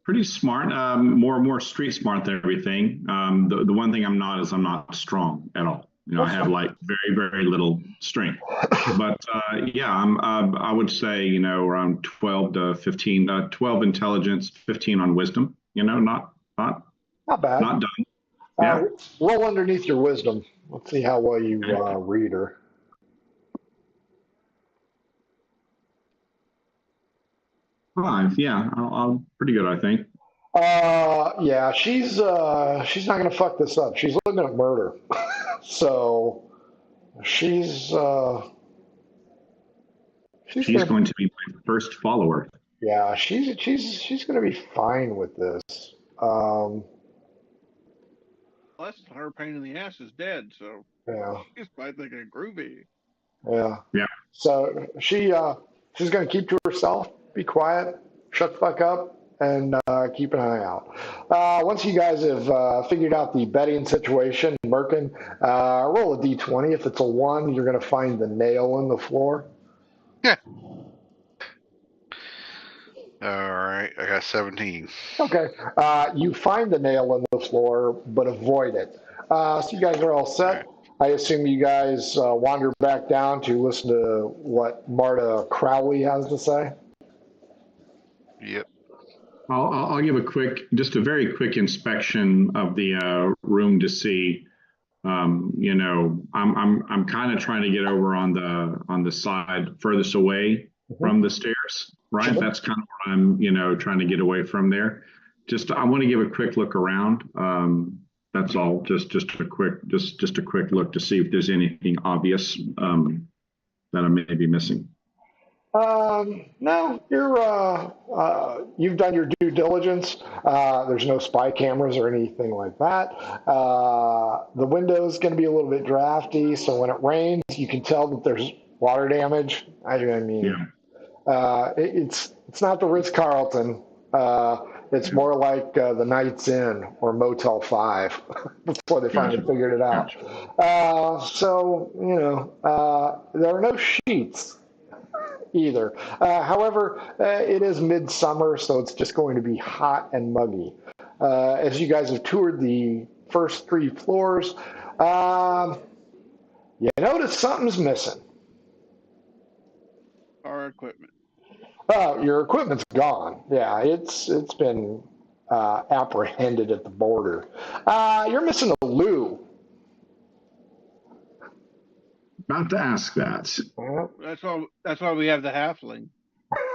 [SPEAKER 6] pretty smart. More street smart than everything. The one thing I'm not is I'm not strong at all. I have very, very little strength. But yeah, I would say around 12 to 15, 12 intelligence, 15 on wisdom. Not bad.
[SPEAKER 3] Not done.
[SPEAKER 6] Yeah.
[SPEAKER 3] Roll underneath your wisdom. Let's see how well you read her.
[SPEAKER 6] 5. Yeah, I'm pretty good, I think.
[SPEAKER 3] Yeah, she's not gonna fuck this up. She's looking at murder, so she's
[SPEAKER 6] going to be my first follower.
[SPEAKER 3] Yeah, she's gonna be fine with this.
[SPEAKER 4] Plus, her pain in the ass is dead, so
[SPEAKER 3] Yeah.
[SPEAKER 4] she's probably thinking groovy.
[SPEAKER 3] Yeah.
[SPEAKER 6] Yeah.
[SPEAKER 3] So she's gonna keep to herself, be quiet, shut the fuck up, and keep an eye out. Once you guys have figured out the bedding situation, Merkin, roll a d20. If it's a 1, you're gonna find the nail in the floor.
[SPEAKER 7] Yeah. All right, I got 17.
[SPEAKER 3] Okay. You find the nail in the floor, but avoid it. So you guys are all set. I assume you guys wander back down to listen to what Marta Crowley has to say.
[SPEAKER 7] Yep.
[SPEAKER 6] I'll give a very quick inspection of the room to see. I'm kind of trying to get over on the side furthest away from the stairs. Right,
[SPEAKER 3] Sure.
[SPEAKER 6] That's kind of where I'm, trying to get away from there. I want to give a quick look around. That's all. Just a quick look to see if there's anything obvious that I may be missing.
[SPEAKER 3] No, you've done your due diligence. There's no spy cameras or anything like that. The window's going to be a little bit drafty, so when it rains, you can tell that there's water damage. I mean,
[SPEAKER 6] Yeah.
[SPEAKER 3] it's not the Ritz Carlton. It's more like the Knights Inn or Motel 5 before they finally
[SPEAKER 6] Gotcha.
[SPEAKER 3] figured it out.
[SPEAKER 6] Gotcha.
[SPEAKER 3] There are no sheets either. However, it is midsummer, so it's just going to be hot and muggy. As you guys have toured the first three floors, you notice something's missing.
[SPEAKER 4] Our equipment.
[SPEAKER 3] Oh, your equipment's gone. Yeah, it's been apprehended at the border. You're missing a loo.
[SPEAKER 6] About to ask that.
[SPEAKER 4] That's why we have the halfling.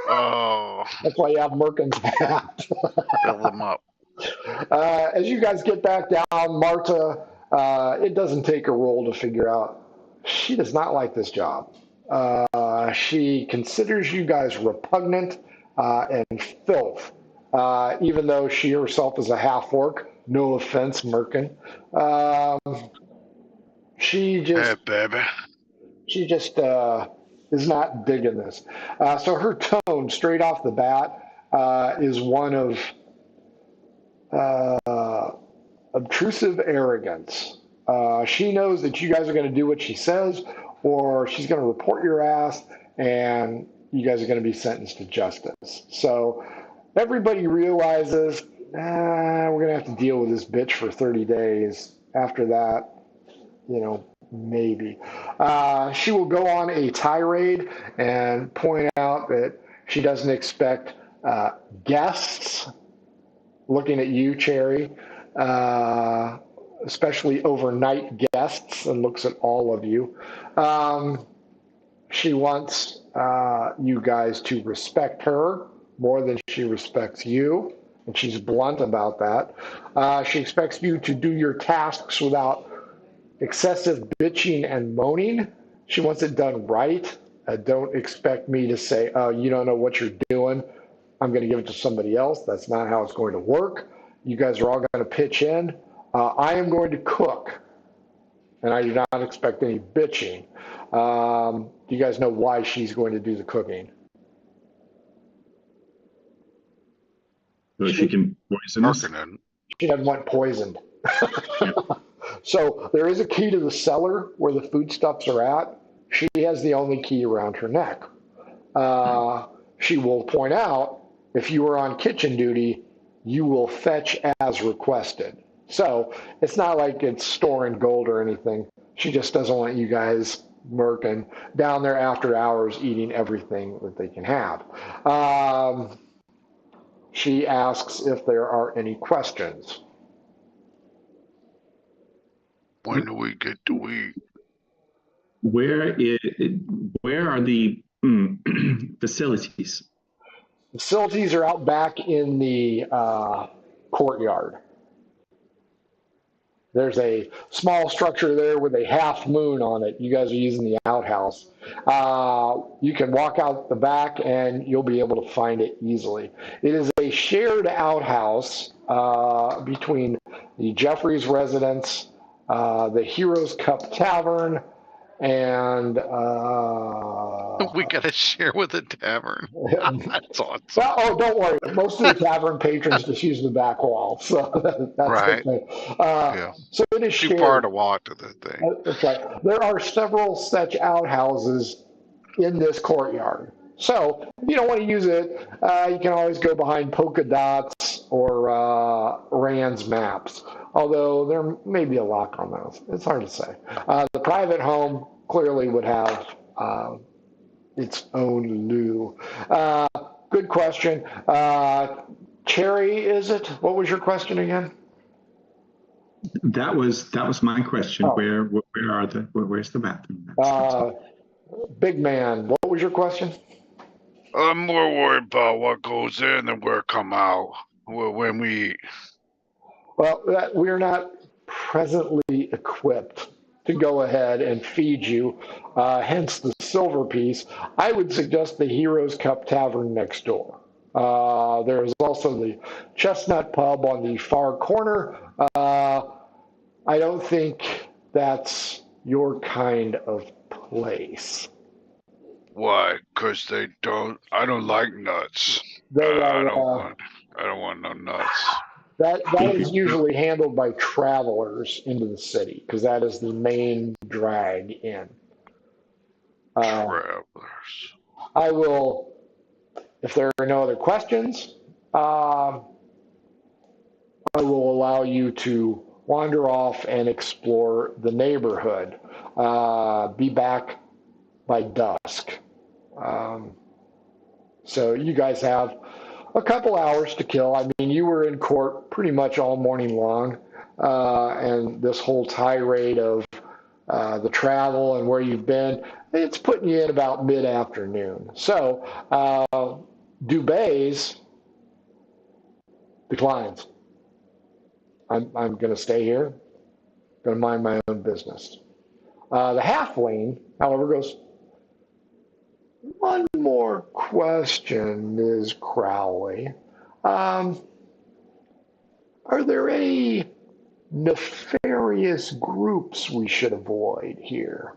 [SPEAKER 5] Oh,
[SPEAKER 3] That's why you have Merkin's hat.
[SPEAKER 5] fill them up.
[SPEAKER 3] As you guys get back down, Marta, it doesn't take a roll to figure out she does not like this job. She considers you guys repugnant and filth, even though she herself is a half-orc. No offense, Merkin. She
[SPEAKER 7] Hey,
[SPEAKER 3] just
[SPEAKER 7] baby.
[SPEAKER 3] she just is not digging this. So her tone, straight off the bat, is one of obtrusive arrogance. She knows that you guys are going to do what she says, or she's going to report your ass, and you guys are going to be sentenced to justice. So everybody realizes we're going to have to deal with this bitch for 30 days. After that, maybe. She will go on a tirade and point out that she doesn't expect guests, looking at you, Cherry, especially overnight guests, and looks at all of you. She wants you guys to respect her more than she respects you, and she's blunt about that. She expects you to do your tasks without excessive bitching and moaning. She wants it done right. Don't expect me to say, oh, you don't know what you're doing, I'm going to give it to somebody else. That's not how it's going to work. You guys are all going to pitch in. I am going to cook, and I do not expect any bitching. Do you guys know why she's going to do the cooking?
[SPEAKER 6] So she can poison us.
[SPEAKER 5] Marketing.
[SPEAKER 3] She doesn't want poisoned.
[SPEAKER 6] Yep.
[SPEAKER 3] So there is a key to the cellar where the foodstuffs are at. She has the only key around her neck. She will point out, if you are on kitchen duty, you will fetch as requested. So it's not like it's storing gold or anything. She just doesn't want you guys murking down there after hours eating everything that they can have. She asks if there are any questions.
[SPEAKER 7] When do we get to eat?
[SPEAKER 6] Where are the facilities?
[SPEAKER 3] Facilities are out back in the courtyard. There's a small structure there with a half moon on it. You guys are using the outhouse. You can walk out the back and you'll be able to find it easily. It is a shared outhouse between the Jeffries residence, the Heroes Cup Tavern, and
[SPEAKER 5] We got to share with a tavern. That's awesome.
[SPEAKER 3] well, oh, don't worry. Most of the tavern patrons just use the back wall, so that's
[SPEAKER 5] Right.
[SPEAKER 3] okay.
[SPEAKER 5] Yeah.
[SPEAKER 3] So it is
[SPEAKER 5] Too
[SPEAKER 3] shared.
[SPEAKER 5] far to walk to the thing.
[SPEAKER 3] That's right. There are several such outhouses in this courtyard. So if you don't want to use it, you can always go behind polka dots or Rand's maps. Although there may be a lock on those. It's hard to say. The private home clearly would have its own loo. Good question. Cherry, is it? What was your question again?
[SPEAKER 6] That was my question.
[SPEAKER 3] Oh.
[SPEAKER 6] Where's the bathroom?
[SPEAKER 3] Big man, what was your question?
[SPEAKER 7] I'm more worried about what goes in than where it come out when we eat.
[SPEAKER 3] Well, we're not presently equipped to go ahead and feed you, hence the silver piece. I would suggest the Heroes Cup Tavern next door. There is also the Chestnut Pub on the far corner. I don't think that's your kind of place.
[SPEAKER 7] Why? Because I don't like nuts.
[SPEAKER 3] They
[SPEAKER 7] I
[SPEAKER 3] are,
[SPEAKER 7] don't want no nuts.
[SPEAKER 3] that is usually handled by travelers into the city because that is the main drag in.
[SPEAKER 7] Travelers.
[SPEAKER 3] I will, if there are no other questions, I will allow you to wander off and explore the neighborhood. Be back by dusk. So you guys have a couple hours to kill. I mean, you were in court pretty much all morning long, and this whole tirade of the travel and where you've been, it's putting you in about mid-afternoon. So Dubé's declines. I'm going to stay here, going to mind my own business. The halfling, however, goes, one more question, Ms. Crowley. Are there any nefarious groups we should avoid here?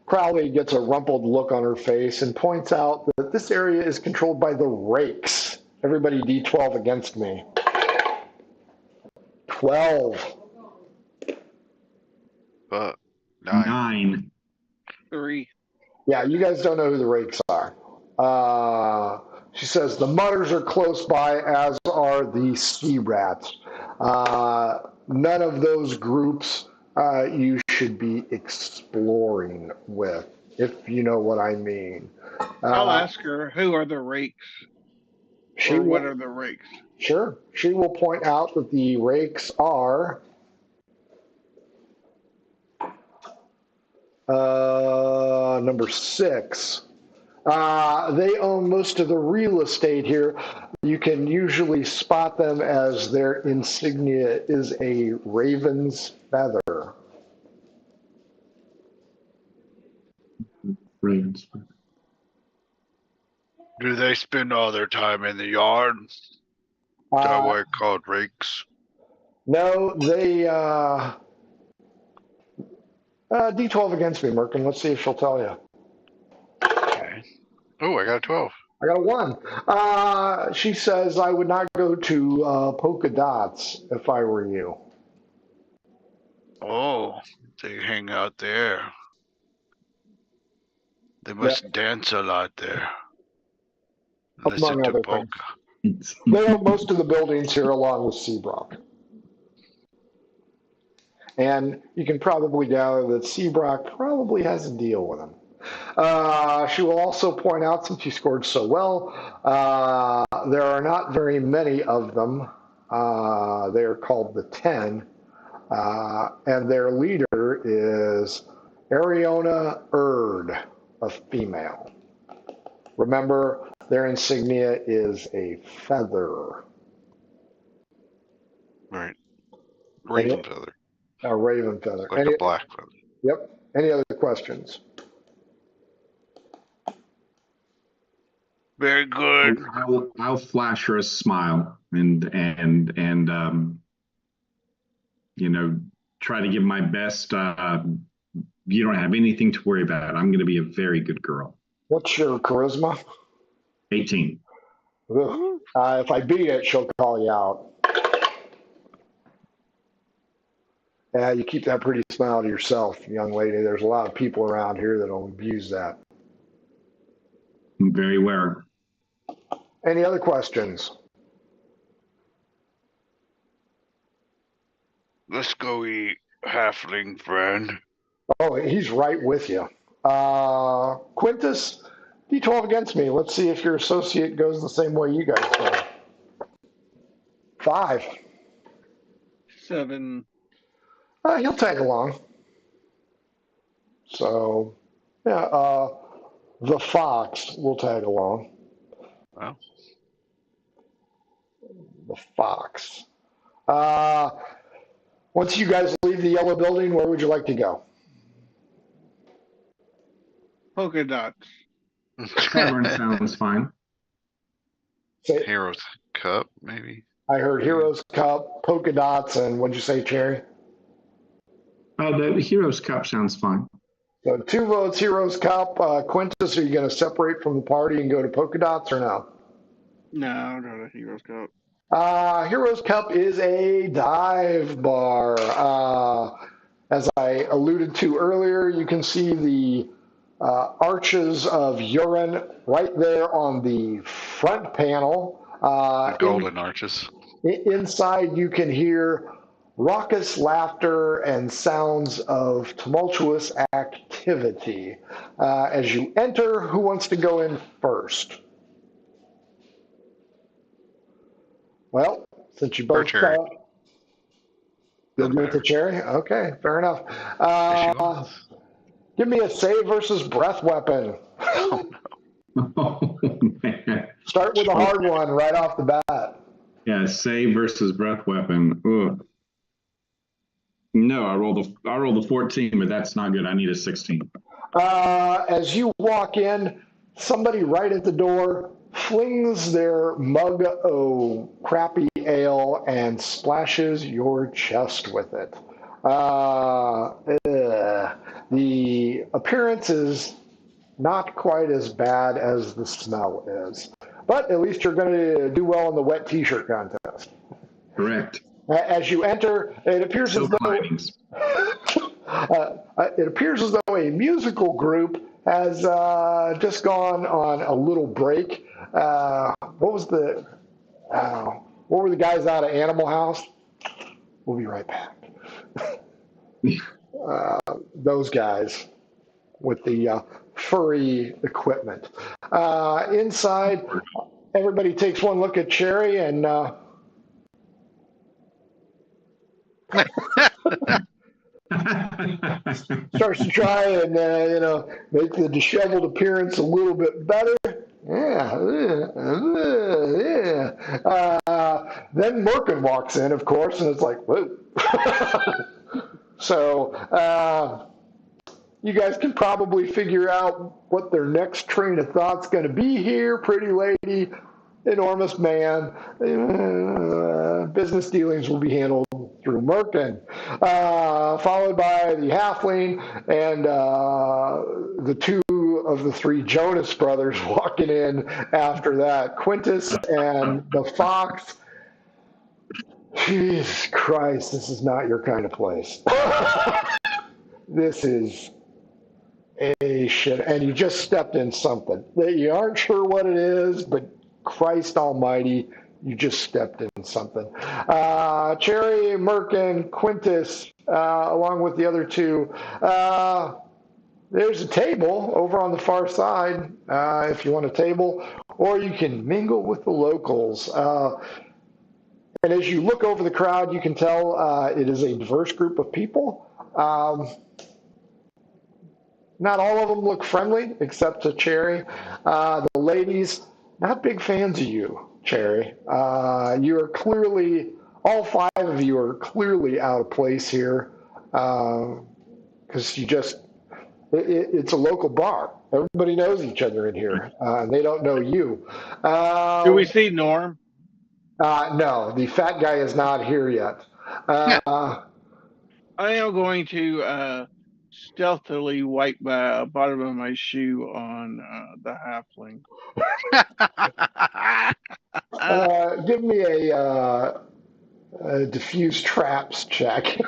[SPEAKER 3] Crowley gets a rumpled look on her face and points out that this area is controlled by the rakes. Everybody D12 against me. 12.
[SPEAKER 7] 9.
[SPEAKER 6] 9.
[SPEAKER 4] 3.
[SPEAKER 3] Yeah, you guys don't know who the rakes are. She says the mutters are close by, as are the sea rats. None of those groups you should be exploring with, if you know what I mean.
[SPEAKER 4] I'll ask her, who are the rakes? Or what are the rakes?
[SPEAKER 3] Sure. She will point out that the rakes are number 6. They own most of the real estate here. You can usually spot them as their insignia is a raven's feather.
[SPEAKER 6] Ravens.
[SPEAKER 7] Do they spend all their time in the yard? Is that why it's called rakes?
[SPEAKER 3] No, they D12 against me, Merkin. Let's see if she'll tell you.
[SPEAKER 7] Okay. Oh, I got a 12.
[SPEAKER 3] I got a 1. She says I would not go to Polka Dots if I were you.
[SPEAKER 7] Oh, they hang out there. They must dance a lot there. Listen
[SPEAKER 3] Among
[SPEAKER 7] to
[SPEAKER 3] other
[SPEAKER 7] polka.
[SPEAKER 3] things. They own most of the buildings here along with Seabrook. And you can probably gather that Seabrook probably has a deal with them. She will also point out, since you scored so well, there are not very many of them. They are called the 10. And their leader is Ariona Erd, a female. Remember, their insignia is a feather.
[SPEAKER 7] Right. Raven feather.
[SPEAKER 3] A raven feather.
[SPEAKER 7] Like a black feather.
[SPEAKER 3] Yep. Any other questions?
[SPEAKER 7] Very good.
[SPEAKER 6] I'll flash her a smile and try to give my best. You don't have anything to worry about. I'm going to be a very good girl.
[SPEAKER 3] What's your charisma?
[SPEAKER 6] 18.
[SPEAKER 3] If I beat it, she'll call you out. Yeah, you keep that pretty smile to yourself, young lady. There's a lot of people around here that'll abuse that.
[SPEAKER 6] I'm very aware.
[SPEAKER 3] Any other questions?
[SPEAKER 7] Let's go eat, halfling friend.
[SPEAKER 3] Oh, he's right with you. Quintus, D12 against me. Let's see if your associate goes the same way you guys go. 5.
[SPEAKER 4] 7.
[SPEAKER 3] He'll tag along. So, yeah, the fox will tag along.
[SPEAKER 7] Well.
[SPEAKER 3] The fox. Once you guys leave the yellow building, where would you like to go?
[SPEAKER 4] Polka dots.
[SPEAKER 6] Tavern sounds fine.
[SPEAKER 3] Say,
[SPEAKER 5] Heroes Cup, maybe.
[SPEAKER 3] I heard Heroes Cup, Polka Dots, and what'd you say, Cherry?
[SPEAKER 6] The Heroes Cup sounds fine.
[SPEAKER 3] So 2 votes, Heroes Cup. Quintus, are you going to separate from the party and go to Polka Dots or no?
[SPEAKER 4] No, I'll go to Heroes Cup.
[SPEAKER 3] Heroes Cup is a dive bar. As I alluded to earlier, you can see the arches of urine right there on the front panel.
[SPEAKER 5] Golden arches.
[SPEAKER 3] Inside, you can hear raucous laughter and sounds of tumultuous activity. As you enter, who wants to go in first? Well, since you both
[SPEAKER 5] Cherry.
[SPEAKER 3] you'll do it to Cherry? Okay, fair enough. Give me a save versus breath weapon.
[SPEAKER 6] Oh, man.
[SPEAKER 3] Start with a hard one right off the bat.
[SPEAKER 6] Yeah, save versus breath weapon. Ugh. No, I rolled the 14, but that's not good. I need a 16.
[SPEAKER 3] As you walk in, somebody right at the door flings their mug of crappy ale and splashes your chest with it. The appearance is not quite as bad as the smell is, but at least you're going to do well in the wet t-shirt contest.
[SPEAKER 6] Correct.
[SPEAKER 3] As you enter, it appears as though a musical group has just gone on a little break. What were the guys out of Animal House? We'll be right back. Those guys with the furry equipment. Inside, everybody takes one look at Cherry and starts to try and make the disheveled appearance a little bit better. Yeah. Then Merkin walks in, of course, and it's like, whoa. So you guys can probably figure out what their next train of thought's going to be here. Pretty lady, enormous man. Business dealings will be handled through Merkin, followed by the halfling and the 2 of the 3 Jonas brothers walking in after that. Quintus and the fox. Jesus Christ, this is not your kind of place. This is a shit. And you just stepped in something that you aren't sure what it is, but Christ almighty, you just stepped in something. Cherry, Merkin, Quintus, along with the other 2. There's a table over on the far side if you want a table, or you can mingle with the locals. And as you look over the crowd, you can tell it is a diverse group of people. Not all of them look friendly, except to Cherry. The ladies, not big fans of you, Cherry. You are clearly, all 5 of you are clearly out of place here because it's a local bar. Everybody knows each other in here, and they don't know you.
[SPEAKER 4] Do we see Norm?
[SPEAKER 3] No, the fat guy is not here yet.
[SPEAKER 4] I am going to stealthily wipe the bottom of my shoe on the halfling.
[SPEAKER 3] Give me a diffuse traps check.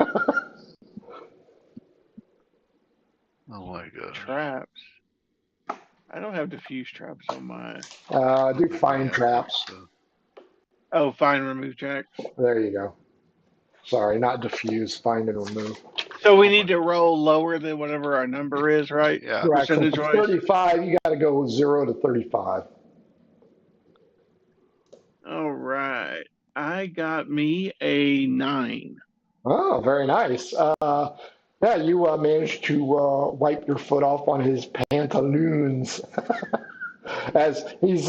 [SPEAKER 5] Oh my god.
[SPEAKER 4] Traps. I don't have diffuse traps on mine.
[SPEAKER 3] Do find traps.
[SPEAKER 4] Oh, find remove checks.
[SPEAKER 3] There you go. Sorry, not diffuse. Find and remove.
[SPEAKER 4] So we need to roll lower than whatever our number is, right?
[SPEAKER 5] Yeah.
[SPEAKER 3] Correct. So for
[SPEAKER 4] Percentage-wise.
[SPEAKER 3] 35, you got to go 0 to 35.
[SPEAKER 4] All right. I got me a 9.
[SPEAKER 3] Oh, very nice. Yeah, you managed to wipe your foot off on his pantaloons as he's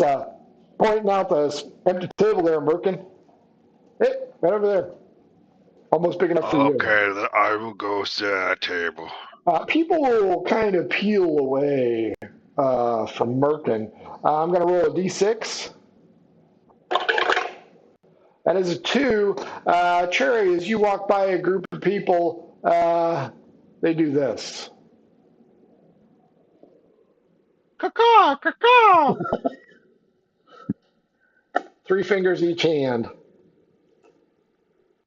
[SPEAKER 3] pointing out the empty table there, Merkin. Hey, right over there. Almost big enough for you.
[SPEAKER 7] Okay, then I will go sit at a table.
[SPEAKER 3] People will kind of peel away from Merkin. I'm going to roll a d6. That is a 2. Cherry, as you walk by a group of people, they do this.
[SPEAKER 4] Caw, caw.
[SPEAKER 3] 3 fingers each hand.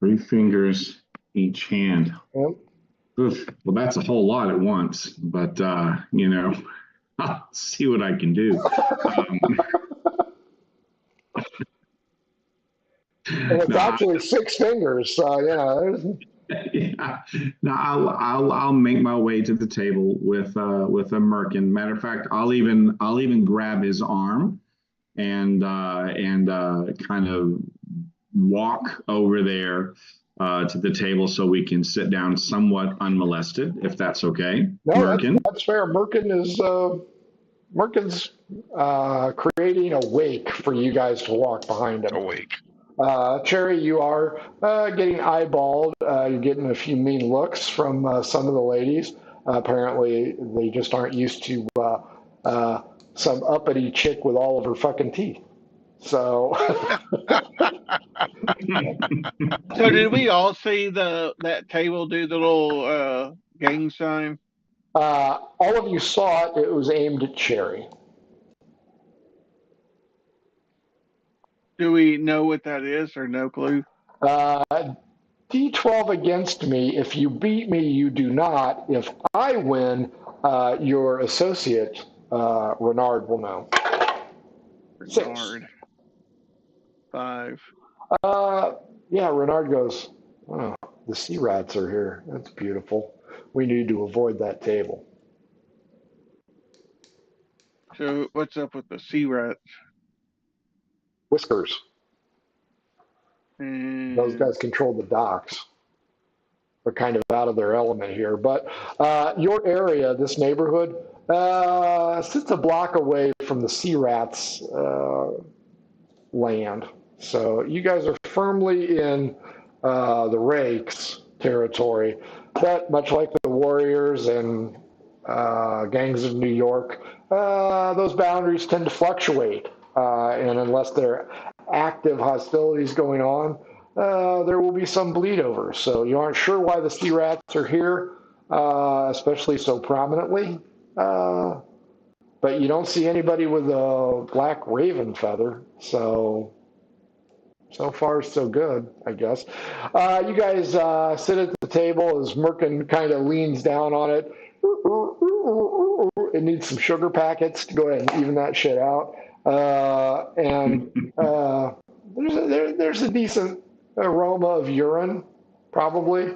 [SPEAKER 6] 3 fingers each hand.
[SPEAKER 3] Yep.
[SPEAKER 6] Oof. Well, that's a whole lot at once, but I'll see what I can do.
[SPEAKER 3] And it's actually 6 fingers, so
[SPEAKER 6] yeah. No, I'll make my way to the table with a merkin. Matter of fact, I'll even grab his arm and kind of walk over there to the table so we can sit down somewhat unmolested, if that's okay.
[SPEAKER 3] No,
[SPEAKER 6] Merkin.
[SPEAKER 3] that's fair. Merkin's creating a wake for you guys to walk behind him.
[SPEAKER 7] Awake.
[SPEAKER 3] Cherry, you are getting eyeballed. You're getting a few mean looks from some of the ladies. Apparently, they just aren't used to some uppity chick with all of her fucking teeth. So,
[SPEAKER 4] So did we all see that table do the little gang sign?
[SPEAKER 3] all of you saw it. It was aimed at Cherry.
[SPEAKER 4] Do we know what that is or no clue?
[SPEAKER 3] D12 against me. If you beat me, you do not. If I win, your associate, Renard, will know. 6.
[SPEAKER 4] Renard. 5.
[SPEAKER 3] Yeah, Renard goes, oh, the sea rats are here. That's beautiful. We need to avoid that table.
[SPEAKER 4] So what's up with the sea rats?
[SPEAKER 3] Whiskers.
[SPEAKER 4] And
[SPEAKER 3] Those guys control the docks. They're kind of out of their element here. But your area, this neighborhood, sits a block away from the sea rats' land. So you guys are firmly in the Rakes territory. But much like the Warriors and gangs of New York, those boundaries tend to fluctuate. And unless there are active hostilities going on, there will be some bleed over. So you aren't sure why the sea rats are here, especially so prominently. But you don't see anybody with a black raven feather. So far, so good, I guess. You guys sit at the table as Merkin kind of leans down on it. It needs some sugar packets to go ahead and even that shit out. And there's a decent aroma of urine, probably,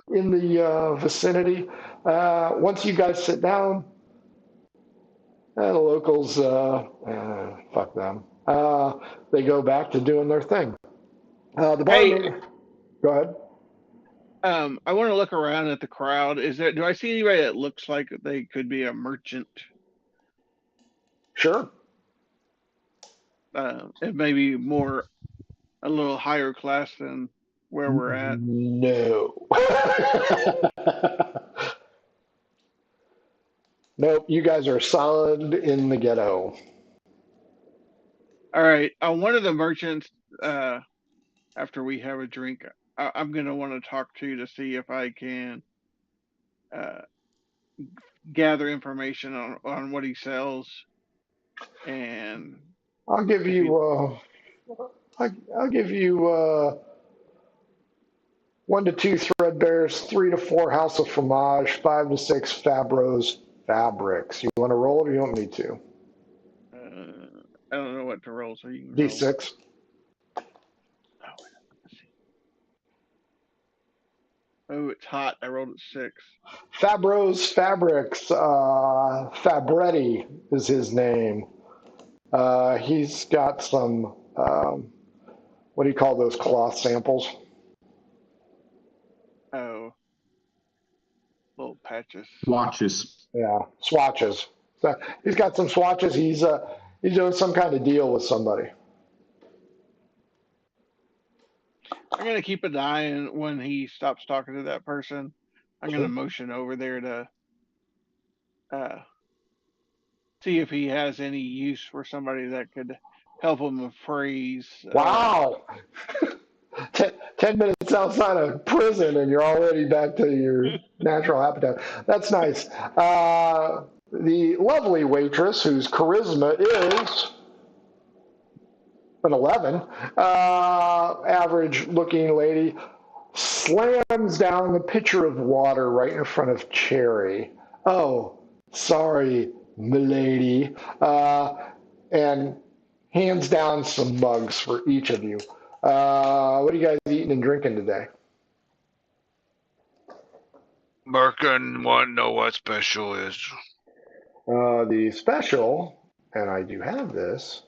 [SPEAKER 3] in the vicinity. Once you guys sit down, the locals, fuck them. They go back to doing their thing. The barmaid, go ahead.
[SPEAKER 4] I want to look around at the crowd. Do I see anybody that looks like they could be a merchant?
[SPEAKER 3] Sure.
[SPEAKER 4] And maybe a little higher class than where we're at.
[SPEAKER 3] No. Nope, you guys are solid in the ghetto.
[SPEAKER 4] All right. One of the merchants, after we have a drink, I'm going to want to talk to see if I can gather information on what he sells. And
[SPEAKER 3] I'll give you 1 to 2 threadbares, 3 to 4 House of Fromage, 5 to 6 Fabros fabrics. You want to roll it or you want me to?
[SPEAKER 4] I don't know what to roll, so you can
[SPEAKER 3] D6.
[SPEAKER 4] Oh, it's hot. I rolled a 6.
[SPEAKER 3] Fabros fabrics. Fabretti is his name. He's got some, what do you call those cloth samples?
[SPEAKER 4] Oh. Little patches.
[SPEAKER 6] Swatches.
[SPEAKER 3] Yeah, swatches. So he's got some swatches. He's doing some kind of deal with somebody.
[SPEAKER 4] I'm gonna keep an eye, and when he stops talking to that person, I'm gonna
[SPEAKER 3] Sure.
[SPEAKER 4] motion over there to see if he has any use for somebody that could help him appraise.
[SPEAKER 3] Wow. 10 minutes outside of prison and you're already back to your natural habitat. That's nice. The lovely waitress whose charisma is an 11, average looking lady, slams down the pitcher of water right in front of Cherry. Oh, sorry, milady. And hands down some mugs for each of you. What are you guys eating and drinking today?
[SPEAKER 7] Merkin want to know what special is.
[SPEAKER 3] The special, and I do have this.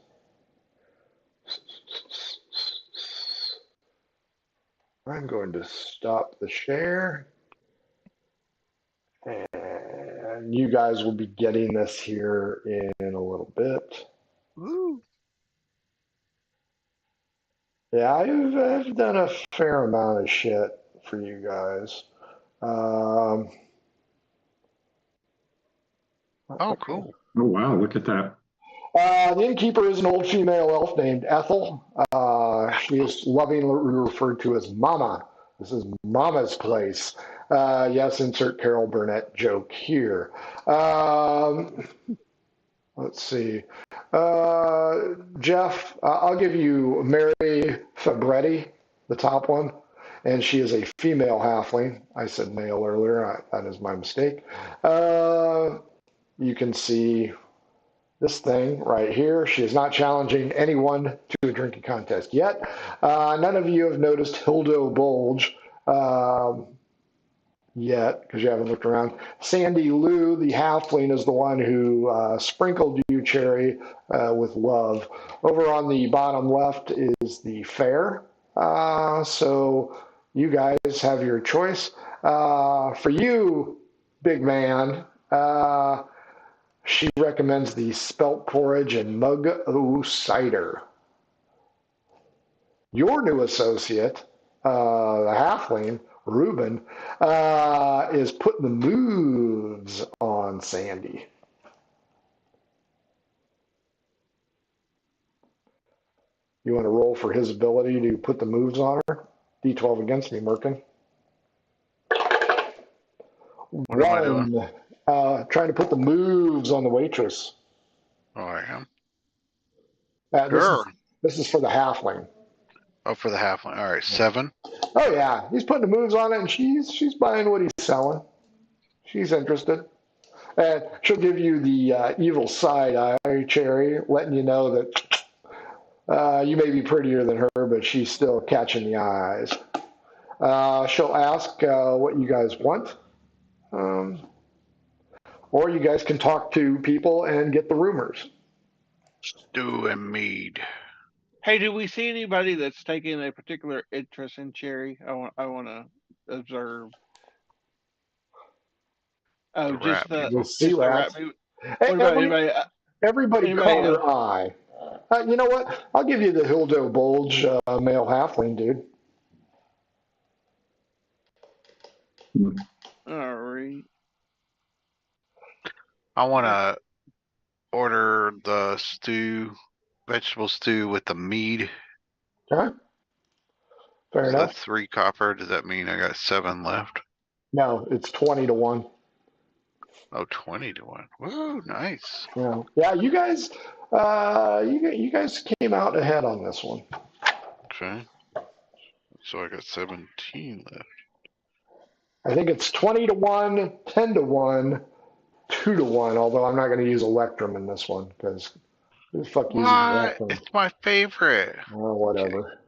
[SPEAKER 3] I'm going to stop the share. And you guys will be getting this here in a little bit.
[SPEAKER 7] Woo.
[SPEAKER 3] Yeah, I've done a fair amount of shit for you guys.
[SPEAKER 5] Oh, cool.
[SPEAKER 6] Oh, wow. Look at that.
[SPEAKER 3] The innkeeper is an old female elf named Ethel. She is lovingly referred to as Mama. This is Mama's place. Yes, insert Carol Burnett joke here. Let's see. Jeff, I'll give you Mary Fabretti, the top one, and she is a female halfling. I said male earlier. That is my mistake. You can see this thing right here. She is not challenging anyone to a drinking contest yet. None of you have noticed Hildo Bulge yet because you haven't looked around. Sandy Lou, the halfling, is the one who sprinkled you, Cherry, with love. Over on the bottom left is the fair. So you guys have your choice. For you, big man, she recommends the spelt porridge and mug o' cider. Your new associate, the halfling, Ruben, is putting the moves on Sandy. You want to roll for his ability to put the moves on her? D12 against me, Merkin.
[SPEAKER 5] What am I doing?
[SPEAKER 3] Trying to put the moves on the waitress.
[SPEAKER 5] Oh, I am.
[SPEAKER 3] Sure. This is for the halfling.
[SPEAKER 5] Oh, for the halfling. All right, 7.
[SPEAKER 3] Oh yeah, he's putting the moves on it, and she's buying what he's selling. She's interested, and she'll give you the evil side eye, Cherry, letting you know that you may be prettier than her, but she's still catching the eyes. She'll ask what you guys want, or you guys can talk to people and get the rumors.
[SPEAKER 7] Stew and mead.
[SPEAKER 4] Hey, do we see anybody that's taking a particular interest in Cherry? I want to observe. Oh, just the rat people. What about anybody?
[SPEAKER 3] Everybody caught her eye. You know what? I'll give you the Hildo Bulge male halfling, dude.
[SPEAKER 4] All right.
[SPEAKER 5] I want to order the vegetable stew with the mead.
[SPEAKER 3] Okay. Fair enough.
[SPEAKER 5] That's 3 copper. Does that mean I got 7 left?
[SPEAKER 3] No, it's 20 to 1.
[SPEAKER 5] Oh, 20 to 1. Whoa, nice.
[SPEAKER 3] Yeah, you guys you guys came out ahead on this one.
[SPEAKER 5] Okay. So I got 17 left.
[SPEAKER 3] I think it's 20 to 1, 10 to 1, 2 to 1, although I'm not going to use Electrum in this one because who the fuck uses Electrum?
[SPEAKER 5] It's my favorite.
[SPEAKER 3] Oh, whatever.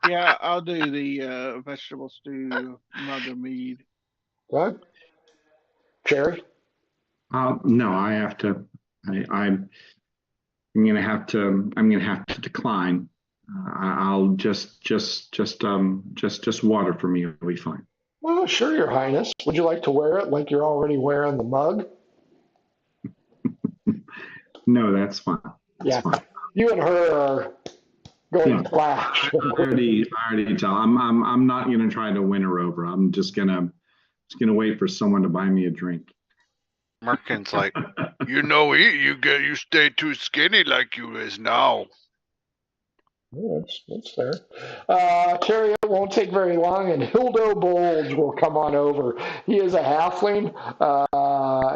[SPEAKER 4] Yeah, I'll do the vegetable stew, mother mead.
[SPEAKER 3] What? Cherry?
[SPEAKER 6] No, I have to. I'm gonna have to decline. I'll just water for me will be fine.
[SPEAKER 3] Well, sure, Your Highness. Would you like to wear it like you're already wearing the mug?
[SPEAKER 6] No, that's fine.
[SPEAKER 3] That's fine. You and her are going flash.
[SPEAKER 6] I already tell. I'm not going to try to win her over. I'm just gonna wait for someone to buy me a drink.
[SPEAKER 5] Merkin's like,
[SPEAKER 7] You stay too skinny like you is now.
[SPEAKER 3] Yeah, that's fair. Chariot won't take very long, and Hildo Bulge will come on over. He is a halfling.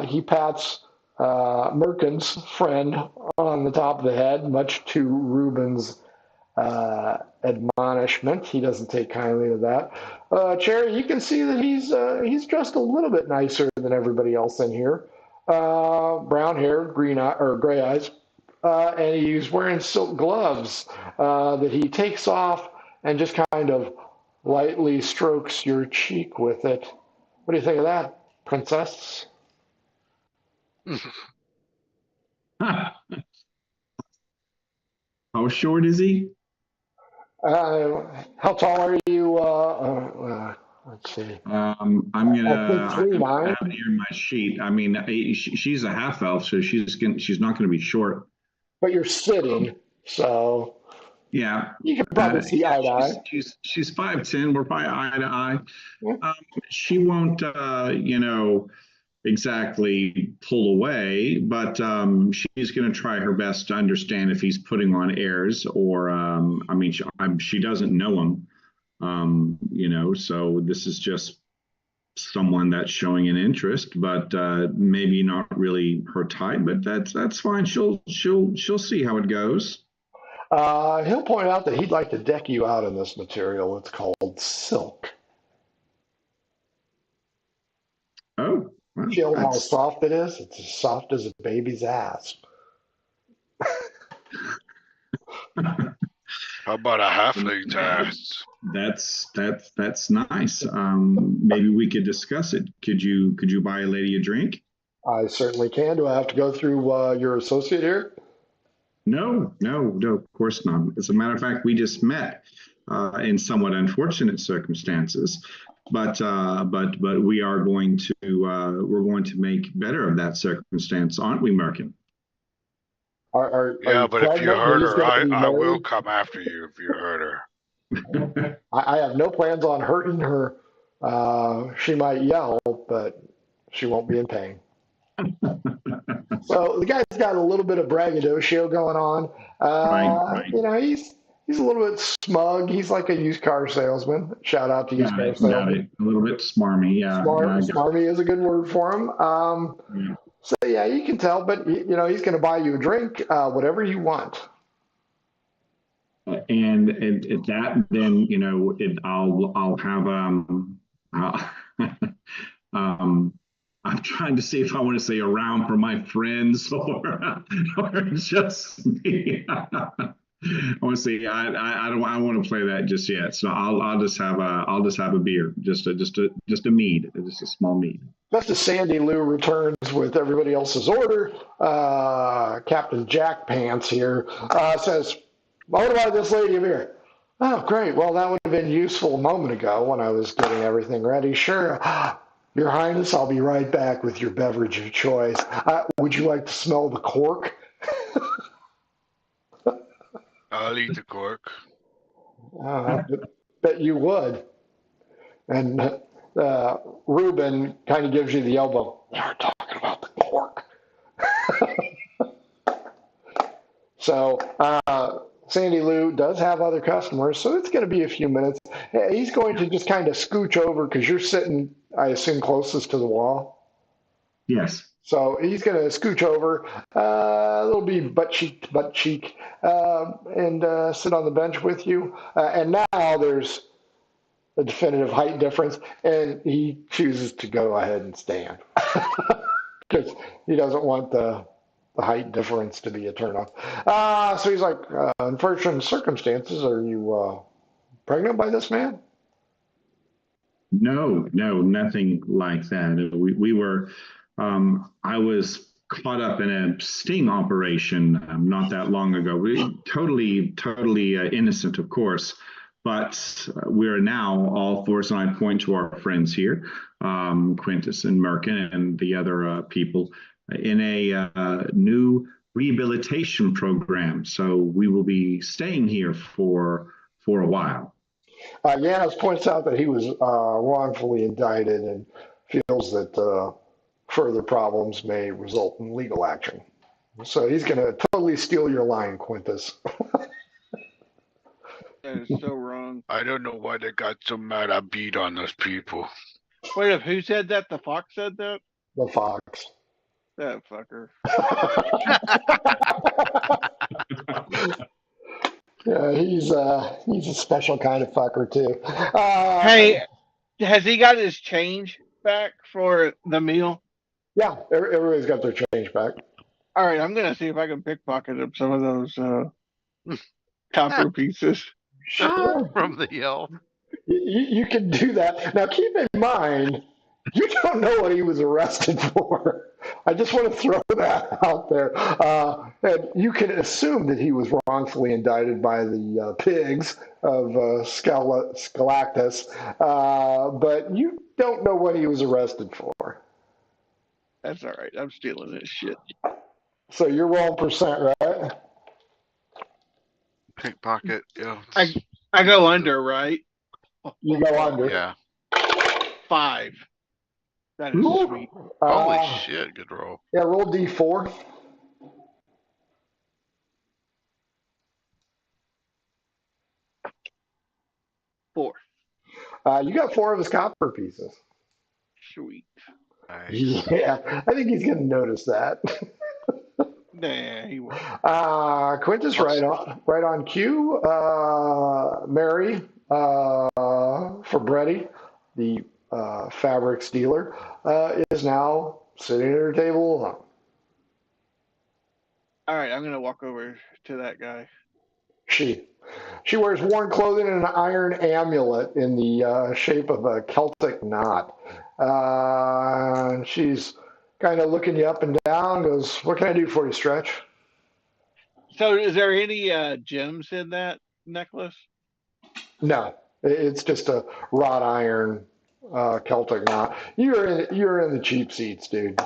[SPEAKER 3] He pats Merkin's friend on the top of the head, much to Reuben's admonishment. He doesn't take kindly to that. Chariot, you can see that he's dressed a little bit nicer than everybody else in here. Brown hair, gray eyes. And he's wearing silk gloves that he takes off and just kind of lightly strokes your cheek with it. What do you think of that, princess?
[SPEAKER 6] How short is he?
[SPEAKER 3] How tall are you? Let's see.
[SPEAKER 6] I'm gonna
[SPEAKER 3] I think 3'9".
[SPEAKER 6] have it here in my sheet. I mean, she's a half elf, so she's not gonna be short.
[SPEAKER 3] But you're sitting, so
[SPEAKER 6] Yeah,
[SPEAKER 3] you can probably see eye to eye.
[SPEAKER 6] she's 5'10". We're probably eye to eye.
[SPEAKER 3] Yeah.
[SPEAKER 6] She won't, exactly pull away, but she's going to try her best to understand if he's putting on airs, or she doesn't know him, So this is just someone that's showing an interest, but maybe not really her type. But that's fine. She'll see how it goes.
[SPEAKER 3] He'll point out that he'd like to deck you out in this material. It's called silk.
[SPEAKER 6] Oh, well,
[SPEAKER 3] Feel how soft it is? It's as soft as a baby's ass.
[SPEAKER 7] How about a halfling's ass?
[SPEAKER 6] That's nice. Maybe we could discuss it. Could you buy a lady a drink?
[SPEAKER 3] I certainly can. Do I have to go through your associate here?
[SPEAKER 6] No, of course not. As a matter of fact, we just met in somewhat unfortunate circumstances, but we are going to we're going to make better of that circumstance, aren't we, Merkin?
[SPEAKER 7] Yeah, but if you hurt her, I will come after you if you hurt her.
[SPEAKER 3] I have no plans on hurting her. She might yell, but she won't be in pain. So the guy's got a little bit of braggadocio going on.
[SPEAKER 6] Right.
[SPEAKER 3] He's a little bit smug. He's like a used car salesman. Shout out to used car salesman.
[SPEAKER 6] A little bit smarmy, yeah.
[SPEAKER 3] Smarmy is a good word for him.
[SPEAKER 6] Yeah.
[SPEAKER 3] So yeah, you can tell, but he's going to buy you a drink, whatever you want.
[SPEAKER 6] And at that, then I'll have I'm trying to see if I want to say a round for my friends or just me. I want to say I don't want to play that just yet. So I'll just have a beer, just a mead, just a small mead.
[SPEAKER 3] Just as Sandy Lou returns with everybody else's order, Captain Jack Pants here says, "I want to buy this lady a beer." Oh, great. Well, that would have been useful a moment ago when I was getting everything ready. Sure. Your Highness, I'll be right back with your beverage of choice. Would you like to smell the cork?
[SPEAKER 7] I'll eat the cork.
[SPEAKER 3] I bet you would. And Reuben kind of gives you the elbow. You're talking about the cork. So Sandy Lou does have other customers, so it's going to be a few minutes. He's going to just kind of scooch over because you're sitting, I assume, closest to the wall.
[SPEAKER 6] Yes.
[SPEAKER 3] So he's going to scooch over. It'll be butt cheek to butt cheek, and sit on the bench with you. And now there's a definitive height difference, and he chooses to go ahead and stand because he doesn't want the height difference to be a turnoff. So he's like, unfortunate circumstances, are you pregnant by this man?
[SPEAKER 6] No, nothing like that. We were, I was caught up in a sting operation not that long ago. Totally innocent, of course. But we're now all four, and I point to our friends here, Quintus and Merkin and the other people, in a new rehabilitation program. So we will be staying here for a while.
[SPEAKER 3] Yanis points out that he was wrongfully indicted and feels that further problems may result in legal action. So he's going to totally steal your line, Quintus.
[SPEAKER 4] That is so wrong.
[SPEAKER 7] I don't know why they got so mad I beat on those people.
[SPEAKER 4] Wait up, who said that? The fox said that?
[SPEAKER 3] The fox.
[SPEAKER 4] That fucker.
[SPEAKER 3] Yeah, he's a special kind of fucker too.
[SPEAKER 4] Hey, has he got his change back for the meal?
[SPEAKER 3] Yeah, everybody's got their change back.
[SPEAKER 4] All right, I'm gonna see if I can pickpocket him some of those copper pieces.
[SPEAKER 3] Sure.
[SPEAKER 5] From the elf.
[SPEAKER 3] You can do that. Now, keep in mind, you don't know what he was arrested for. I just want to throw that out there. And you can assume that he was wrongfully indicted by the pigs of Scelestus, but you don't know what he was arrested for.
[SPEAKER 4] That's all right. I'm stealing this shit.
[SPEAKER 3] So you're rolling percent, right?
[SPEAKER 5] Pickpocket, yeah.
[SPEAKER 4] I go under, right?
[SPEAKER 3] You go under.
[SPEAKER 5] Yeah.
[SPEAKER 4] 5. That is
[SPEAKER 3] Ooh.
[SPEAKER 4] sweet.
[SPEAKER 5] Holy shit, good roll.
[SPEAKER 3] Yeah, roll D4.
[SPEAKER 4] 4.
[SPEAKER 3] You got 4 of his copper pieces.
[SPEAKER 4] Sweet.
[SPEAKER 5] Nice.
[SPEAKER 3] Yeah, I think he's going to notice that.
[SPEAKER 4] Nah, he won't.
[SPEAKER 3] Quintus, right on cue. Mary Fabretti, the fabrics dealer, is now sitting at her table alone.
[SPEAKER 4] All right, I'm gonna walk over to that guy.
[SPEAKER 3] She wears worn clothing and an iron amulet in the shape of a Celtic knot. She's kind of looking you up and down, goes, "What can I do for you, Stretch?"
[SPEAKER 4] So, is there any gems in that necklace?
[SPEAKER 3] No, it's just a wrought iron Celtic knot. You're in the cheap seats, dude.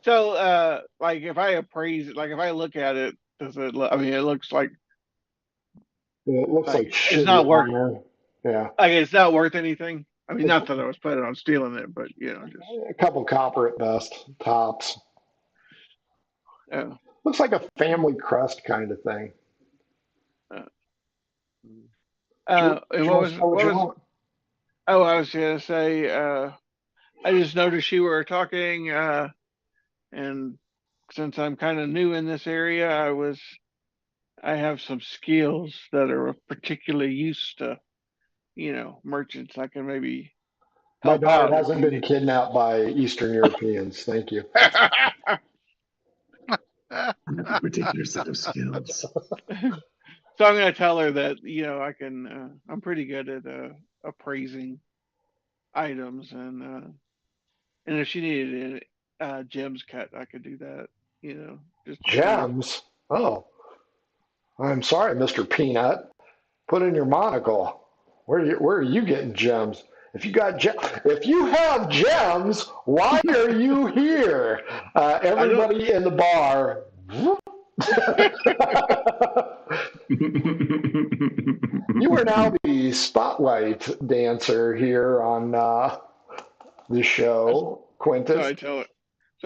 [SPEAKER 4] So, like if I appraise it, like if I look at it, does it look? I mean, it looks like
[SPEAKER 3] It looks like
[SPEAKER 4] it's
[SPEAKER 3] shit.
[SPEAKER 4] not worth.
[SPEAKER 3] Yeah,
[SPEAKER 4] Like it's not worth anything. I mean, not that I was planning on stealing it, but just
[SPEAKER 3] a couple copper at best, tops. Looks like a family crest kind of thing.
[SPEAKER 4] And what was? Oh, I was gonna say. I just noticed you were talking, and since I'm kind of new in this area, I have some skills that are of particular use to, merchants. I can maybe
[SPEAKER 3] My
[SPEAKER 4] help
[SPEAKER 3] daughter
[SPEAKER 4] out.
[SPEAKER 3] hasn't been kidnapped by Eastern Europeans. Thank you.
[SPEAKER 6] Particular set of skills.
[SPEAKER 4] So I'm going to tell her that I can. I'm pretty good at appraising items, and if she needed gems cut, I could do that. Just
[SPEAKER 3] Gems? Oh, I'm sorry, Mr. Peanut. Put in your monocle. Where are you getting gems? If you have gems, why are you here? Everybody in the bar. You are now the spotlight dancer here on the show, Quintus.
[SPEAKER 4] So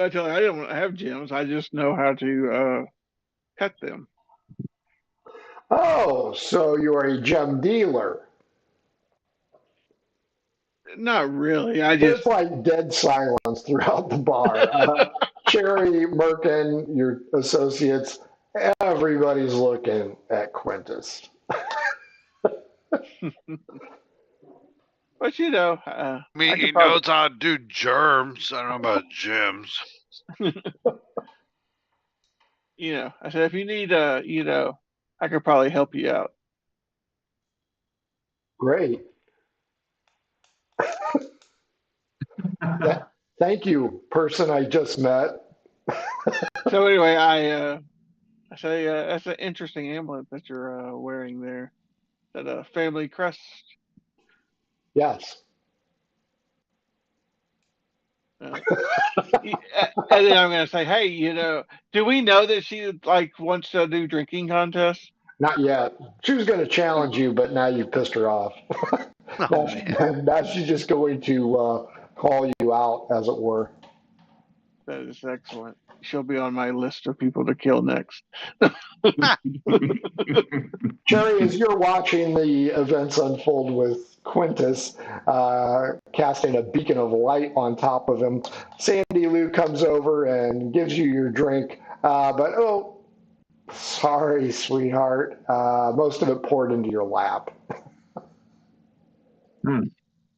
[SPEAKER 4] I tell her I don't have gems. I just know how to cut them.
[SPEAKER 3] Oh, so you are a gem dealer.
[SPEAKER 4] Not really.
[SPEAKER 3] It's like dead silence throughout the bar. Cherry, Merkin, your associates, everybody's looking at Quintus.
[SPEAKER 4] But
[SPEAKER 7] he knows how to do germs. I don't know about gems.
[SPEAKER 4] I said if you need I could probably help you out.
[SPEAKER 3] Great. Thank you, person I just met.
[SPEAKER 4] So anyway, I say that's an interesting amulet that you're wearing there. Is that a family crest?
[SPEAKER 3] Yes.
[SPEAKER 4] And then I'm going to say, hey, do we know that she wants to do drinking contests?
[SPEAKER 3] Not yet. She was going to challenge you, but now you've pissed her off.
[SPEAKER 5] Oh man.
[SPEAKER 3] Now she's just going to call you out, as it were.
[SPEAKER 4] That is excellent. She'll be on my list of people to kill next.
[SPEAKER 3] Cherry, as you're watching the events unfold with Quintus casting a beacon of light on top of him, Sandy Lou comes over and gives you your drink. But sorry, sweetheart. Most of it poured into your lap. The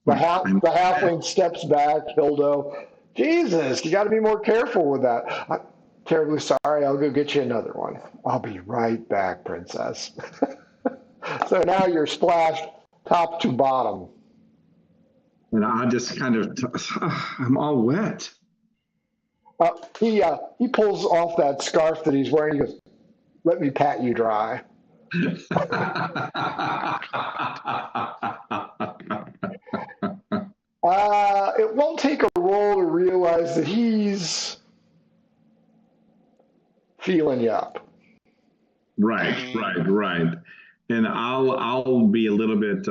[SPEAKER 3] halfling steps back. Hildo, Jesus, you got to be more careful with that. I'm terribly sorry. I'll go get you another one. I'll be right back, princess. So now you're splashed top to bottom.
[SPEAKER 6] And I just kind of, I'm all wet.
[SPEAKER 3] He pulls off that scarf that he's wearing. He goes, "Let me pat you dry." It won't take a roll to realize that he's feeling you up.
[SPEAKER 6] Right. And I'll be a little bit,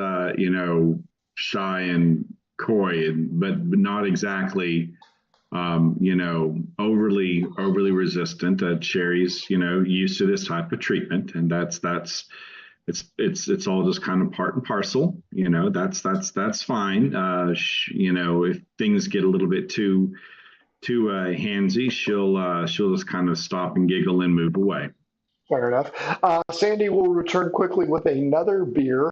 [SPEAKER 6] shy and coy, but not exactly, overly resistant. Cherry's, used to this type of treatment, and it's all just kind of part and parcel. That's fine. If things get a little bit too handsy, she'll just kind of stop and giggle and move away.
[SPEAKER 3] Fair enough. Sandy will return quickly with another beer.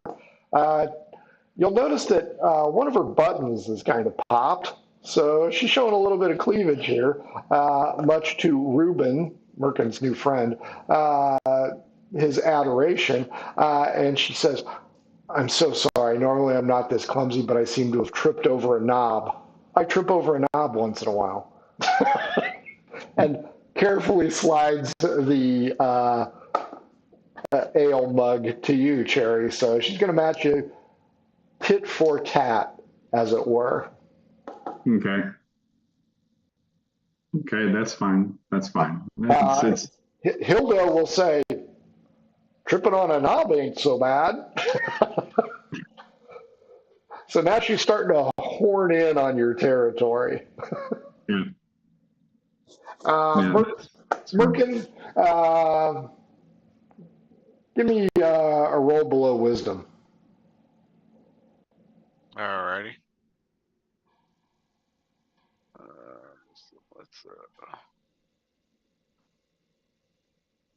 [SPEAKER 3] You'll notice that one of her buttons is kind of popped, so she's showing a little bit of cleavage here, much to Reuben, Merkin's new friend, his adoration. And she says, "I'm so sorry. Normally I'm not this clumsy, but I seem to have tripped over a knob. I trip over a knob once in a while." And carefully slides the ale mug to you, Cherry. So she's going to match you tit for tat, as it were.
[SPEAKER 6] Okay, that's fine.
[SPEAKER 3] Hilda will say, "Tripping on a knob ain't so bad." So now she's starting to horn in on your territory.
[SPEAKER 6] Yeah.
[SPEAKER 3] Merkin, give me a roll below wisdom.
[SPEAKER 7] Alrighty.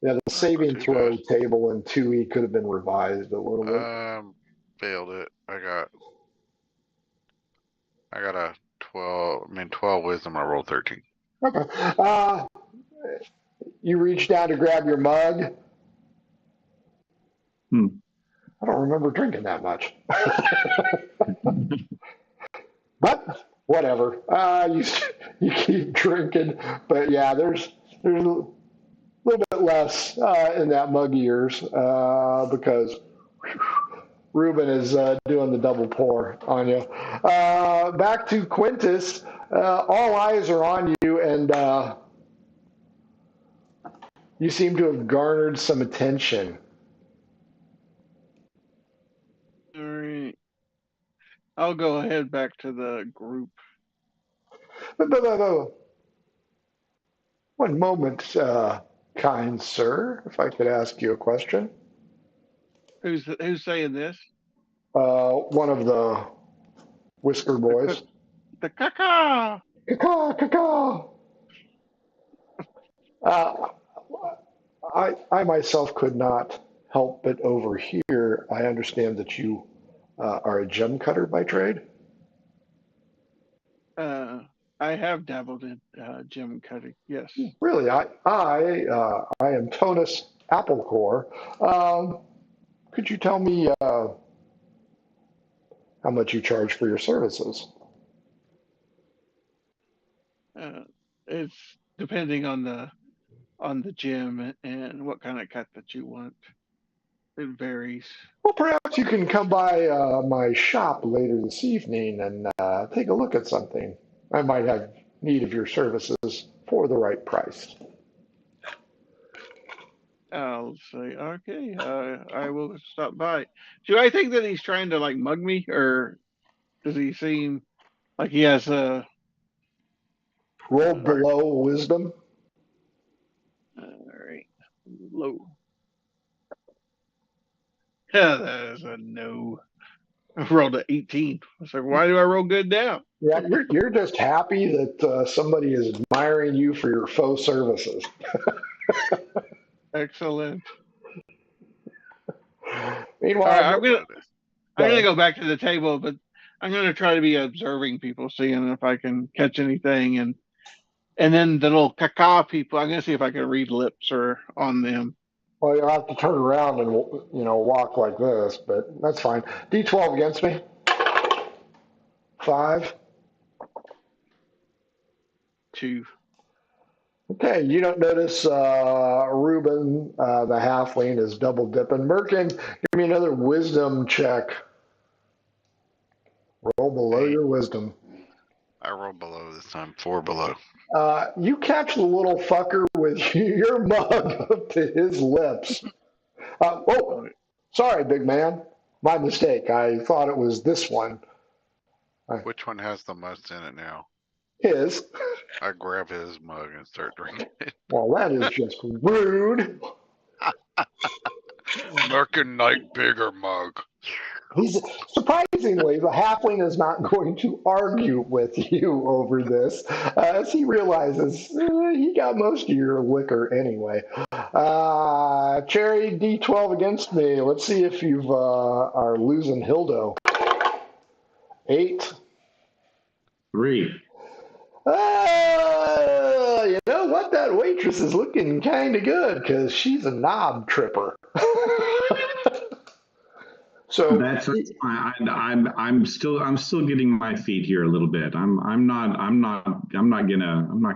[SPEAKER 3] Yeah, the saving throw table in 2E could have been revised a little bit.
[SPEAKER 7] Failed it. I got a 12 wisdom. I rolled 13.
[SPEAKER 3] Okay. You reach down to grab your mug. I don't remember drinking that much. But whatever. You keep drinking. But yeah, there's a little bit less in that mug of yours because Reuben is doing the double pour on you. Back to Quintus. All eyes are on you, and you seem to have garnered some attention.
[SPEAKER 4] All right. I'll go ahead back to the group.
[SPEAKER 3] One moment, kind sir, if I could ask you a question.
[SPEAKER 4] Who's saying this?
[SPEAKER 3] One of the Whisker Boys.
[SPEAKER 4] The caca.
[SPEAKER 3] Caca. I myself could not help but overhear. I understand that you are a gem cutter by trade.
[SPEAKER 4] I have dabbled in gem cutting. Yes.
[SPEAKER 3] Really, I am Tonus Applecore. Could you tell me how much you charge for your services?
[SPEAKER 4] It's depending on the gem and what kind of cut that you want. It varies.
[SPEAKER 3] Well, perhaps you can come by my shop later this evening and take a look at something. I might have need of your services for the right price.
[SPEAKER 4] I'll say, okay, I will stop by. Do I think that he's trying to like mug me, or does he seem like he has a
[SPEAKER 3] Roll below wisdom.
[SPEAKER 4] all right, low? Yeah, that is a no. I rolled an 18. I was like, why do I roll good now?
[SPEAKER 3] Yeah, you're just happy that somebody is admiring you for your faux services.
[SPEAKER 4] Excellent.
[SPEAKER 3] Meanwhile,
[SPEAKER 4] All right, I'm gonna go back to the table, but I'm gonna try to be observing people, seeing if I can catch anything, and then the little caca people. I'm gonna see if I can read lips or on them.
[SPEAKER 3] well, you'll have to turn around and walk like this, but that's fine. D12 against me. 5.
[SPEAKER 4] 2.
[SPEAKER 3] Okay, you don't notice Reuben, the halfling, is double dipping. Merkin, give me another wisdom check. Roll below your wisdom.
[SPEAKER 5] I rolled below this time, 4 below.
[SPEAKER 3] You catch the little fucker with your mug up to his lips. Oh, sorry, big man. My mistake. I thought it was this one.
[SPEAKER 5] Which one has the most in it now?
[SPEAKER 3] His.
[SPEAKER 5] I grab his mug and start drinking it.
[SPEAKER 3] Well, that is just rude.
[SPEAKER 7] Looking like bigger mug.
[SPEAKER 3] He's surprisingly, the halfling is not going to argue with you over this, as he realizes he got most of your liquor anyway. Cherry, D12 against me. Let's see if you are losing Hildo. 8.
[SPEAKER 6] 3.
[SPEAKER 3] You know what? That waitress is looking kind of good because she's a knob tripper. So
[SPEAKER 6] that's I'm still getting my feet here a little bit. I'm not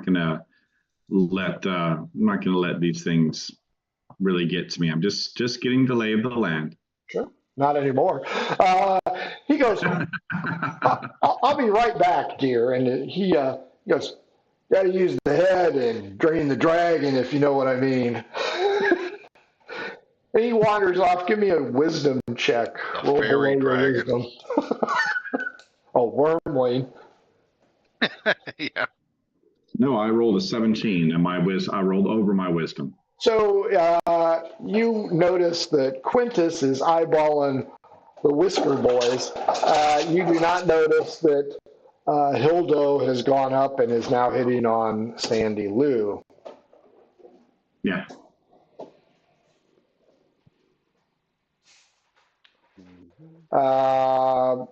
[SPEAKER 6] gonna let these things really get to me. I'm just getting the lay of the land.
[SPEAKER 3] Sure, not anymore. He goes, I'll be right back, dear. And he goes, got to use the head and drain the dragon, if you know what I mean. And he wanders off. Give me a wisdom check.
[SPEAKER 5] A fairy dragon.
[SPEAKER 3] Wisdom. Oh, wormling.
[SPEAKER 5] Yeah.
[SPEAKER 6] No, I rolled a 17, and I rolled over my wisdom.
[SPEAKER 3] So you notice that Quintus is eyeballing the Whisker Boys. You do not notice that Hildo has gone up and is now hitting on Sandy Lou.
[SPEAKER 6] Yeah.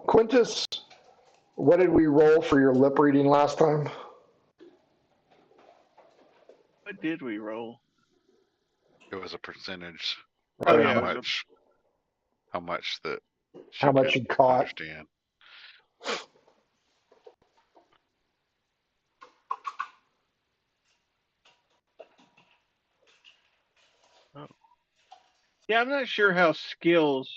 [SPEAKER 3] Quintus, what did we roll for your lip reading last time?
[SPEAKER 4] What did we roll?
[SPEAKER 5] It was a percentage.
[SPEAKER 4] Oh,
[SPEAKER 5] How
[SPEAKER 4] yeah.
[SPEAKER 5] much that she
[SPEAKER 3] How much
[SPEAKER 5] could
[SPEAKER 3] you caught?
[SPEAKER 5] understand.
[SPEAKER 4] Yeah, I'm not sure how skills.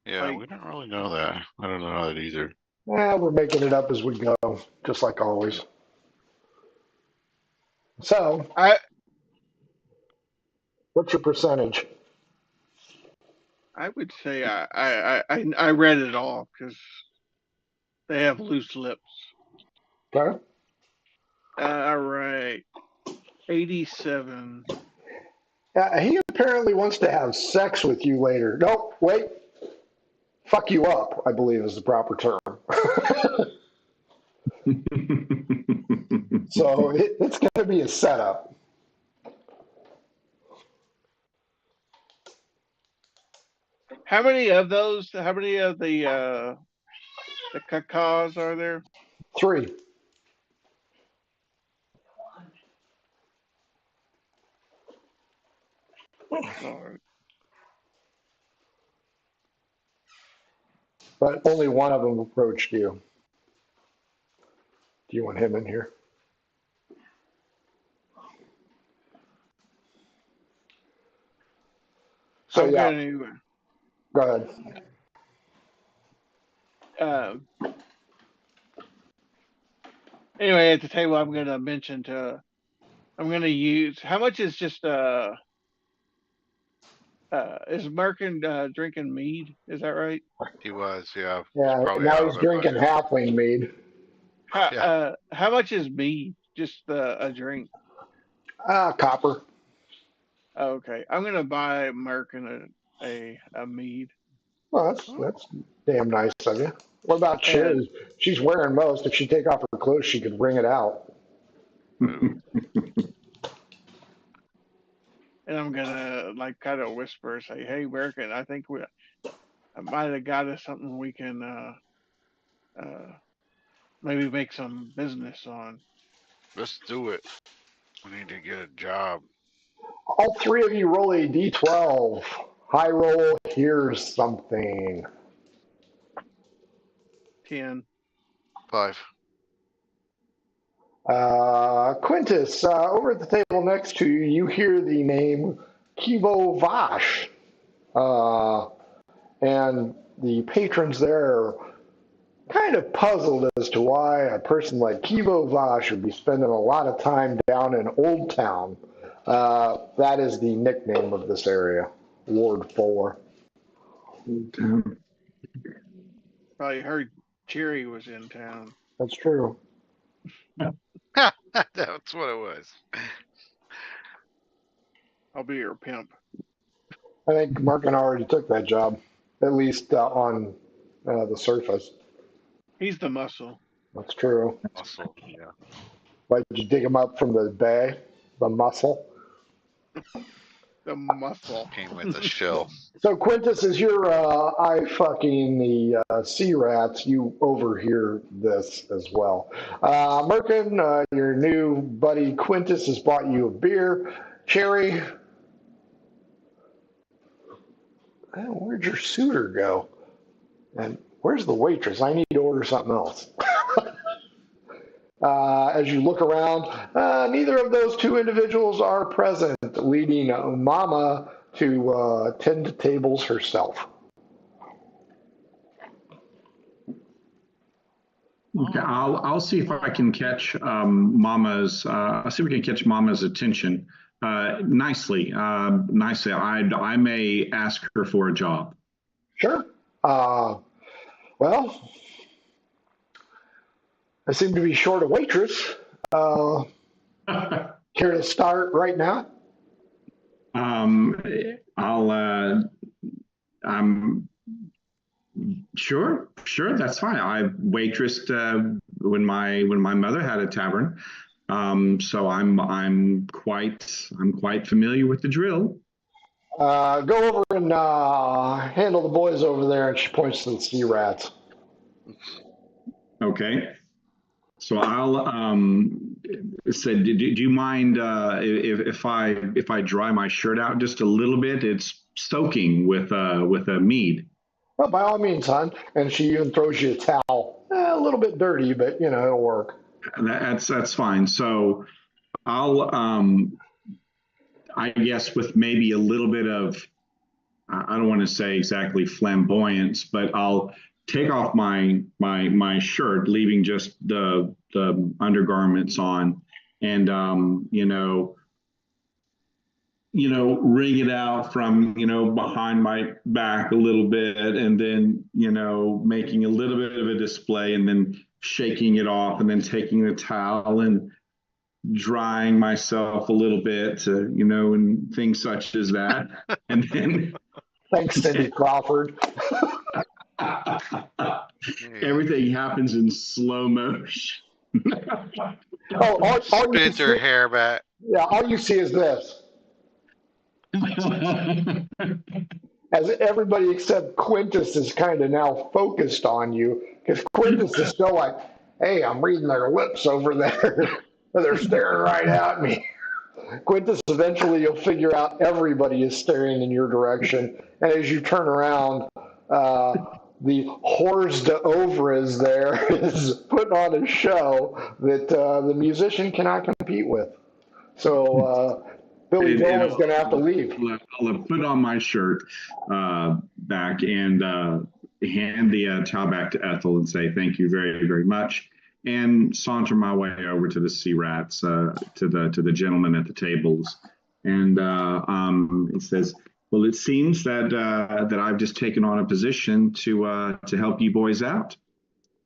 [SPEAKER 5] Yeah, we don't really know that. I don't know that either.
[SPEAKER 3] We're making it up as we go, just like always. So, what's your percentage?
[SPEAKER 4] I would say I read it all because they have loose lips.
[SPEAKER 3] Okay.
[SPEAKER 4] All right, 87.
[SPEAKER 3] He apparently wants to have sex with you later. No, wait. Fuck you up, I believe is the proper term. So it's going to be a setup.
[SPEAKER 4] How many of those? How many of the cacas are there?
[SPEAKER 3] 3. But only one of them approached you. Do you want him in here? So
[SPEAKER 4] I'm
[SPEAKER 3] yeah,
[SPEAKER 4] gonna,
[SPEAKER 3] go ahead.
[SPEAKER 4] Anyway, at the table, I'm going to mention I'm going to use, how much is just, is Merkin drinking mead? Is that right?
[SPEAKER 5] He was, yeah.
[SPEAKER 3] Yeah,
[SPEAKER 5] Probably
[SPEAKER 3] now
[SPEAKER 5] out
[SPEAKER 3] he's
[SPEAKER 5] of it by
[SPEAKER 3] drinking
[SPEAKER 5] now.
[SPEAKER 3] halfling mead.
[SPEAKER 4] How much is mead? Just a drink?
[SPEAKER 3] Copper.
[SPEAKER 4] Okay, I'm going to buy Merkin a mead.
[SPEAKER 3] Well, that's damn nice of you. What about
[SPEAKER 4] And
[SPEAKER 3] Cherry? She's wearing most. If she take off her clothes, she could wring it out.
[SPEAKER 4] and I'm gonna like kind of whisper, say, "Hey, Merkin, I think I might have got us something we can maybe make some business on."
[SPEAKER 5] Let's do it. We need to get a job.
[SPEAKER 3] All three of you roll a d12. High roll, here's something.
[SPEAKER 4] 10.
[SPEAKER 5] 5.
[SPEAKER 3] Quintus, over at the table next to you, you hear the name Kivo Vash. And the patrons there are kind of puzzled as to why a person like Kivo Vash would be spending a lot of time down in Old Town. That is the nickname of this area, Ward 4.
[SPEAKER 6] Old Town.
[SPEAKER 4] Probably heard Cherry was in town.
[SPEAKER 3] That's true.
[SPEAKER 5] That's what it was.
[SPEAKER 4] I'll be your pimp.
[SPEAKER 3] I think Markin already took that job, at least on the surface.
[SPEAKER 4] He's the muscle.
[SPEAKER 3] That's true.
[SPEAKER 5] Muscle, yeah.
[SPEAKER 3] Why did you dig him up from the bay? The muscle?
[SPEAKER 4] The muscle.
[SPEAKER 5] Came with a shell.
[SPEAKER 3] So Quintus, as you're eye fucking the sea rats, you overhear this as well. Merkin, your new buddy Quintus has bought you a beer. Cherry, where'd your suitor go? And where's the waitress? I need to order something else. As you look around, neither of those two individuals are present, leading Mama to tend to tables herself.
[SPEAKER 6] Okay, I'll see if I can catch Mama's. I'll see if we can catch Mama's attention nicely. Nicely, I may ask her for a job.
[SPEAKER 3] Sure. Well, I seem to be short a waitress. Care to start right now?
[SPEAKER 6] I'm sure, that's fine. I waitressed when my mother had a tavern, so I'm quite familiar with the drill.
[SPEAKER 3] Go over and handle the boys over there, and she points to the sea rats.
[SPEAKER 6] Okay. So I'll say, do you mind if I dry my shirt out just a little bit? It's soaking with a mead.
[SPEAKER 3] Well, by all means, hon. And she even throws you a towel. A little bit dirty, but it'll work.
[SPEAKER 6] That's fine. So I'll I guess with maybe a little bit of, I don't want to say exactly flamboyance, but I'll take off my shirt, leaving just the undergarments on, and wring it out from behind my back a little bit, and then making a little bit of a display, and then shaking it off, and then taking the towel and drying myself a little bit, and things such as that, and then.
[SPEAKER 3] Thanks, Cindy Crawford.
[SPEAKER 6] Everything happens in slow motion.
[SPEAKER 3] all
[SPEAKER 5] Spins her hair back.
[SPEAKER 3] Yeah, all you see is this. As everybody except Quintus is kind of now focused on you, because Quintus is still like, hey, I'm reading their lips over there. They're staring right at me. Quintus, eventually you'll figure out everybody is staring in your direction. And as you turn around, the hors d'oeuvres there is putting on a show that the musician cannot compete with. So Billy Joel is going to have to leave.
[SPEAKER 6] I'll put on my shirt back and hand the towel back to Ethel and say thank you very, very much. and saunter my way over to the sea rats, to the gentleman at the tables. And he says, well, it seems that I've just taken on a position to help you boys out.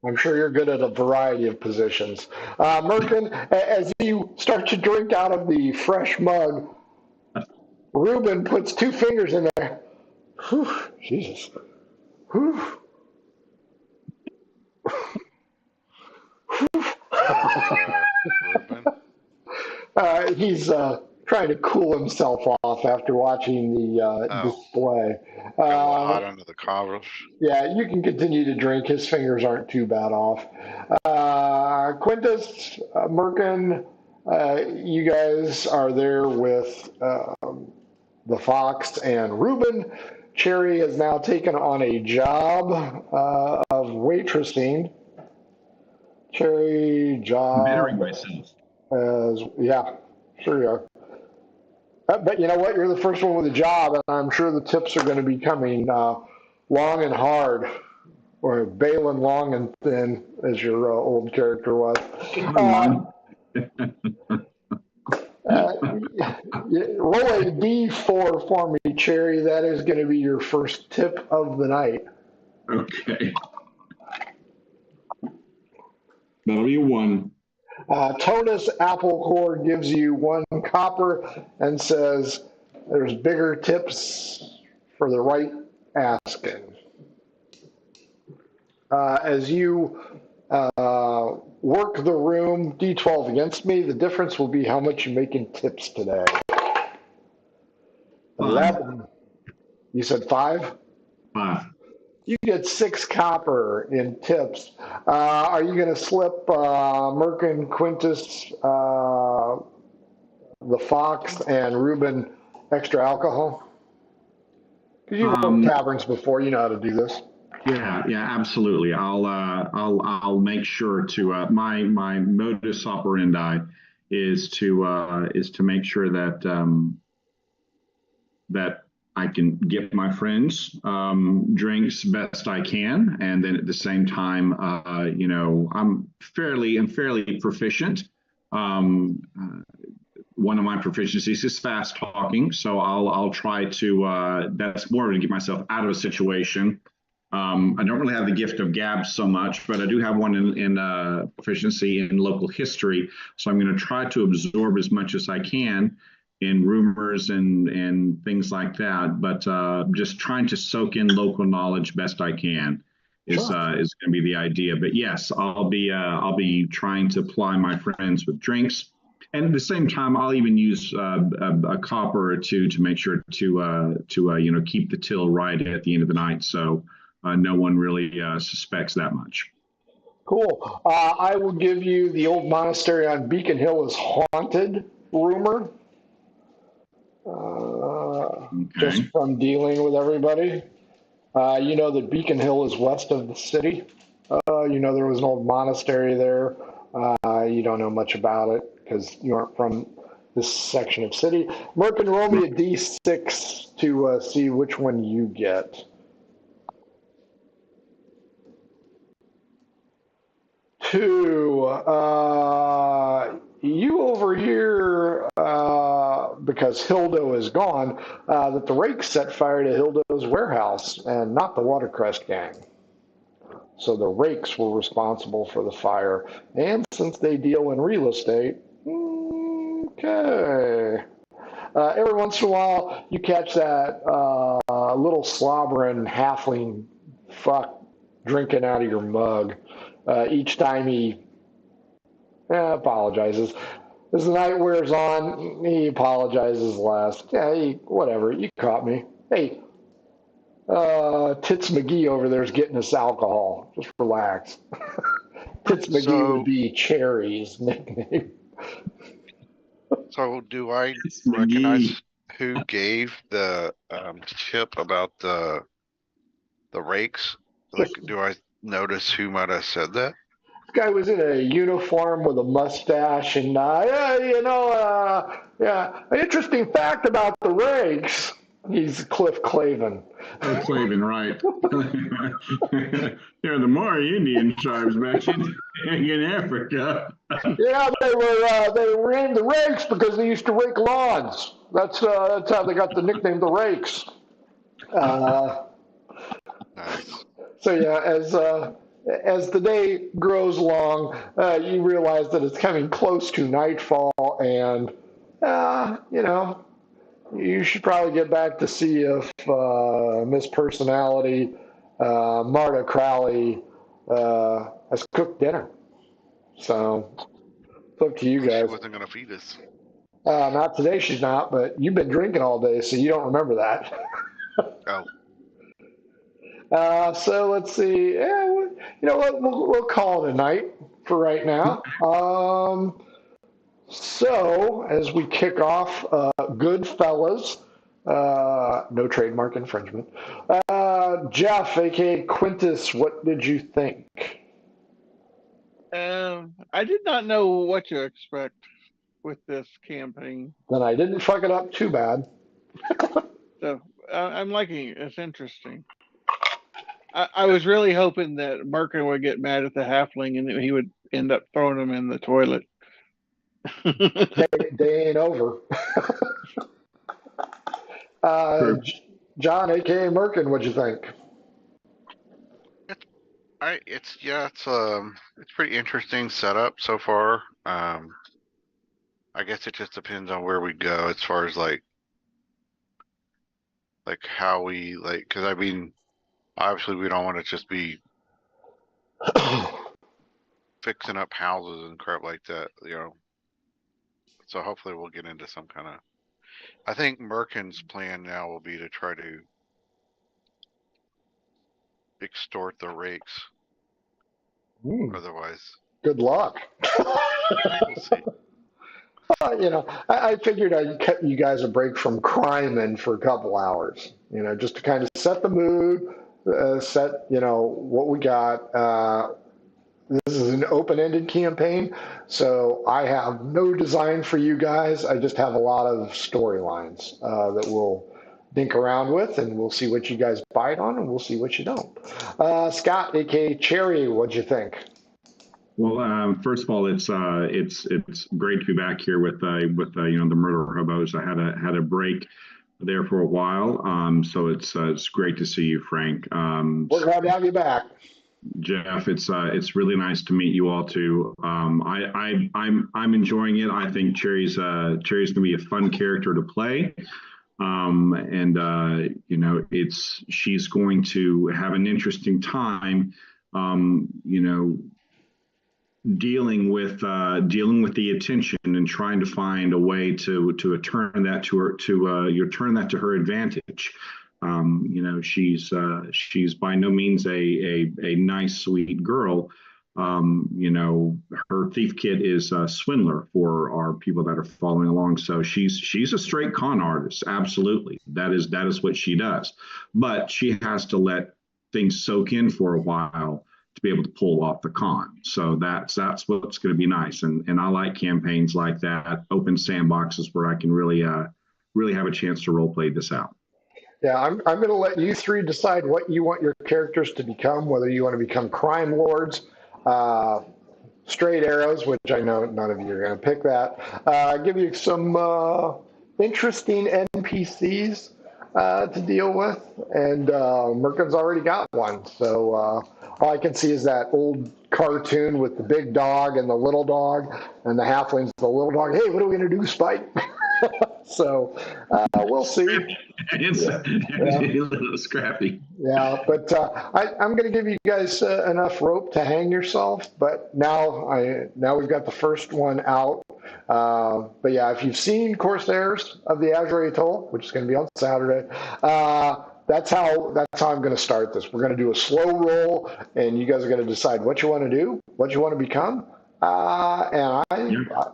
[SPEAKER 3] I'm sure you're good at a variety of positions. Merkin, as you start to drink out of the fresh mug, Reuben puts 2 fingers in there. Whew, Jesus. Whew. He's trying to cool himself off after watching the display.
[SPEAKER 5] Hot under the covers.
[SPEAKER 3] Yeah, you can continue to drink. His fingers aren't too bad off. Quintus, Merkin, you guys are there with the Fox and Reuben. Cherry has now taken on a job of waitressing. Cherry job.
[SPEAKER 6] Bettering myself.
[SPEAKER 3] Yeah, sure you are. But you know what? You're the first one with a job, and I'm sure the tips are going to be coming long and hard, or bailing long and thin, as your old character was. Roll a D4 for me, Cherry. That is going to be your first tip of the night.
[SPEAKER 6] Okay. That'll be 1.
[SPEAKER 3] Tonus Applecore gives you 1 copper and says there's bigger tips for the right asking. As you work the room, D12 against me, the difference will be how much you make in tips today. 11. You said 5?
[SPEAKER 6] 5.
[SPEAKER 3] You get 6 copper in tips. Are you going to slip Merkin, Quintus, the Fox, and Reuben extra alcohol? Because you've worked taverns before, you know how to do this.
[SPEAKER 6] Yeah, absolutely. I'll make sure to my modus operandi is to make sure that that I can get my friends drinks best I can, and then at the same time, I'm fairly proficient. One of my proficiencies is fast talking, so I'll try to. That's more to get myself out of a situation. I don't really have the gift of gab so much, but I do have one in proficiency in local history. So I'm going to try to absorb as much as I can in rumors and things like that. But just trying to soak in local knowledge best I can is going to be the idea. But yes, I'll be trying to ply my friends with drinks. And at the same time, I'll even use a copper or 2 to make sure to keep the till right at the end of the night. So no one really suspects that much.
[SPEAKER 3] Cool. I will give you the old monastery on Beacon Hill is haunted rumor. Just from dealing with everybody. You know that Beacon Hill is west of the city. There was an old monastery there. You don't know much about it because you aren't from this section of city. Merkin, roll me a D6 to see which one you get. 2. You overhear, because Hildo is gone, that the rakes set fire to Hildo's warehouse and not the Watercrest gang. So the rakes were responsible for the fire. And since they deal in real estate, okay. Every once in a while, you catch that little slobbering halfling fuck drinking out of your mug. Each time he apologizes. As the night wears on, he apologizes less. Yeah, whatever, you caught me. Hey, Tits McGee over there is getting us alcohol. Just relax. Tits McGee would be Cherry's nickname.
[SPEAKER 5] So do I recognize who gave the tip about the rakes? Like, do I notice who might have said that?
[SPEAKER 3] This guy was in a uniform with a mustache, and an interesting fact about the rakes. He's Cliff Clavin.
[SPEAKER 6] Oh, Clavin, right. There are the Maori Indian tribes back in Africa.
[SPEAKER 3] Yeah, they were named the Rakes because they used to rake lawns. That's how they got the nickname the Rakes.
[SPEAKER 5] Nice.
[SPEAKER 3] So yeah, as the day grows along, you realize that it's coming close to nightfall, and you should probably get back to see if Miss Personality, Marta Crowley, has cooked dinner. So it's up to you guys.
[SPEAKER 5] She wasn't gonna feed us.
[SPEAKER 3] Not today, she's not. But you've been drinking all day, so you don't remember that.
[SPEAKER 5] Oh.
[SPEAKER 3] So let's see. Yeah, you know what? We'll call it a night for right now. So as we kick off, Goodfellas, no trademark infringement. Jeff, aka Quintus, what did you think?
[SPEAKER 4] I did not know what to expect with this campaign.
[SPEAKER 3] Then I didn't fuck it up too bad.
[SPEAKER 4] So I'm liking it. It's interesting. I was really hoping that Merkin would get mad at the halfling and that he would end up throwing him in the toilet.
[SPEAKER 3] Day ain't over. John, aka Merkin, what'd you think?
[SPEAKER 5] It's pretty interesting setup so far. I guess it just depends on where we go as far as like how we because I mean, obviously we don't want to just be fixing up houses and crap like that, So hopefully we'll get into some kind of. I think Merkin's plan now will be to try to extort the rakes. Otherwise,
[SPEAKER 3] good luck.
[SPEAKER 5] We'll see.
[SPEAKER 3] I figured I'd cut you guys a break from crime in for a couple hours, just to kind of set the mood, set, what we got. This is an open-ended campaign, so I have no design for you guys. I just have a lot of storylines that we'll dink around with, and we'll see what you guys bite on, and we'll see what you don't. Scott, aka Cherry, what'd you think?
[SPEAKER 6] Well, first of all, it's great to be back here with the murder hobos. I had a break there for a while, so it's great to see you, Frank.
[SPEAKER 3] We're glad to have you back,
[SPEAKER 6] Jeff. It's really nice to meet you all too. I'm enjoying it. I think Cherry's gonna be a fun character to play. She's going to have an interesting time. Dealing with the attention and trying to find a way to turn that to her advantage. She's by no means a nice, sweet girl. Her thief kit is a swindler for our people that are following along. So she's a straight con artist. Absolutely. That is what she does. But she has to let things soak in for a while to be able to pull off the con. So that's what's going to be nice. And I like campaigns like that, open sandboxes where I can really have a chance to role play this out.
[SPEAKER 3] Yeah, I'm going to let you three decide what you want your characters to become, whether you want to become crime lords, straight arrows, which I know none of you are going to pick that. Give you some interesting NPCs to deal with, and Merkin's already got one. So all I can see is that old cartoon with the big dog and the little dog, and the halfling's the little dog. Hey, what are we going to do, Spike? So we'll see.
[SPEAKER 6] It's a little scrappy.
[SPEAKER 3] Yeah, but I'm going to give you guys enough rope to hang yourself. But now we've got the first one out. But yeah, if you've seen Corsairs of the Azure Atoll, which is going to be on Saturday, that's how I'm going to start this. We're going to do a slow roll, and you guys are going to decide what you want to do, what you want to become. And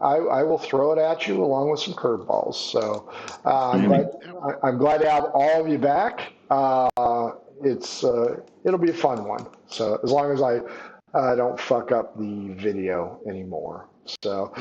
[SPEAKER 3] I will throw it at you along with some curveballs. So I'm glad to have all of you back. It'll be a fun one. So as long as I don't fuck up the video anymore. So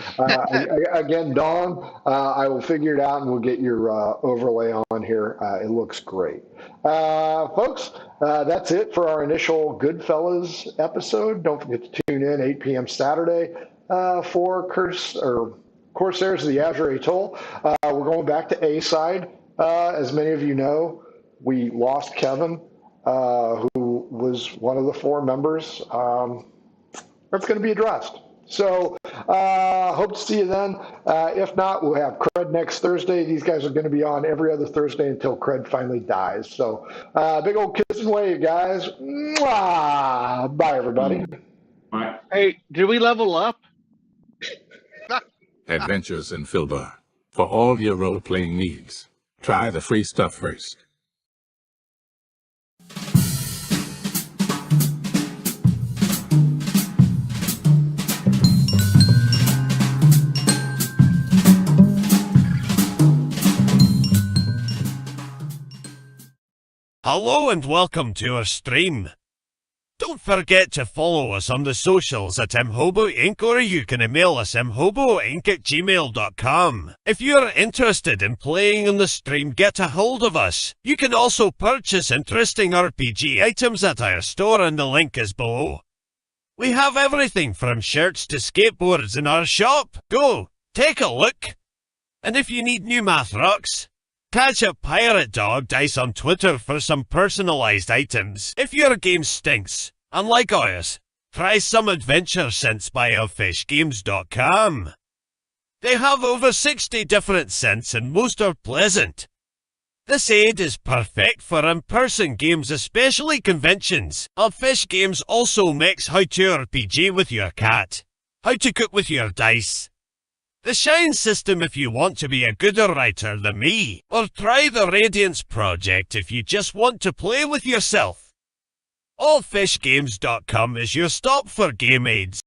[SPEAKER 3] again, Dawn, I will figure it out and we'll get your overlay on here. It looks great. Folks, that's it for our initial Goodfellas episode. Don't forget to tune in 8 p.m. Saturday for Corsairs of the Azure Atoll. We're going back to A side. As many of you know, we lost Kevin, who was one of the 4 members. That's going to be addressed. So hope to see you then. If not, we'll have Cred next Thursday. These guys are going to be on every other Thursday until Cred finally dies. So big old kiss and wave, guys. Mwah! Bye, everybody.
[SPEAKER 6] Bye.
[SPEAKER 4] Hey, did we level up?
[SPEAKER 1] Adventures in Filbar. For all your role-playing needs, try the free stuff first.
[SPEAKER 2] Hello and welcome to our stream. Don't forget to follow us on the socials at mhobo Inc. or you can email us mhoboinc@gmail.com. If you're interested in playing on the stream, get a hold of us. You can also purchase interesting RPG items at our store and the link is below. We have everything from shirts to skateboards in our shop. Go, take a look. And if you need new math rocks, catch a Pirate Dog Dice on Twitter for some personalized items. If your game stinks, unlike ours, try some adventure scents by elfishgames.com. They have over 60 different scents and most are pleasant. This aid is perfect for in-person games, especially conventions. Elfish Games also makes how to RPG with your cat, how to cook with your dice, the Shine system if you want to be a gooder writer than me, or try the Radiance project if you just want to play with yourself. Allfishgames.com is your stop for game aids.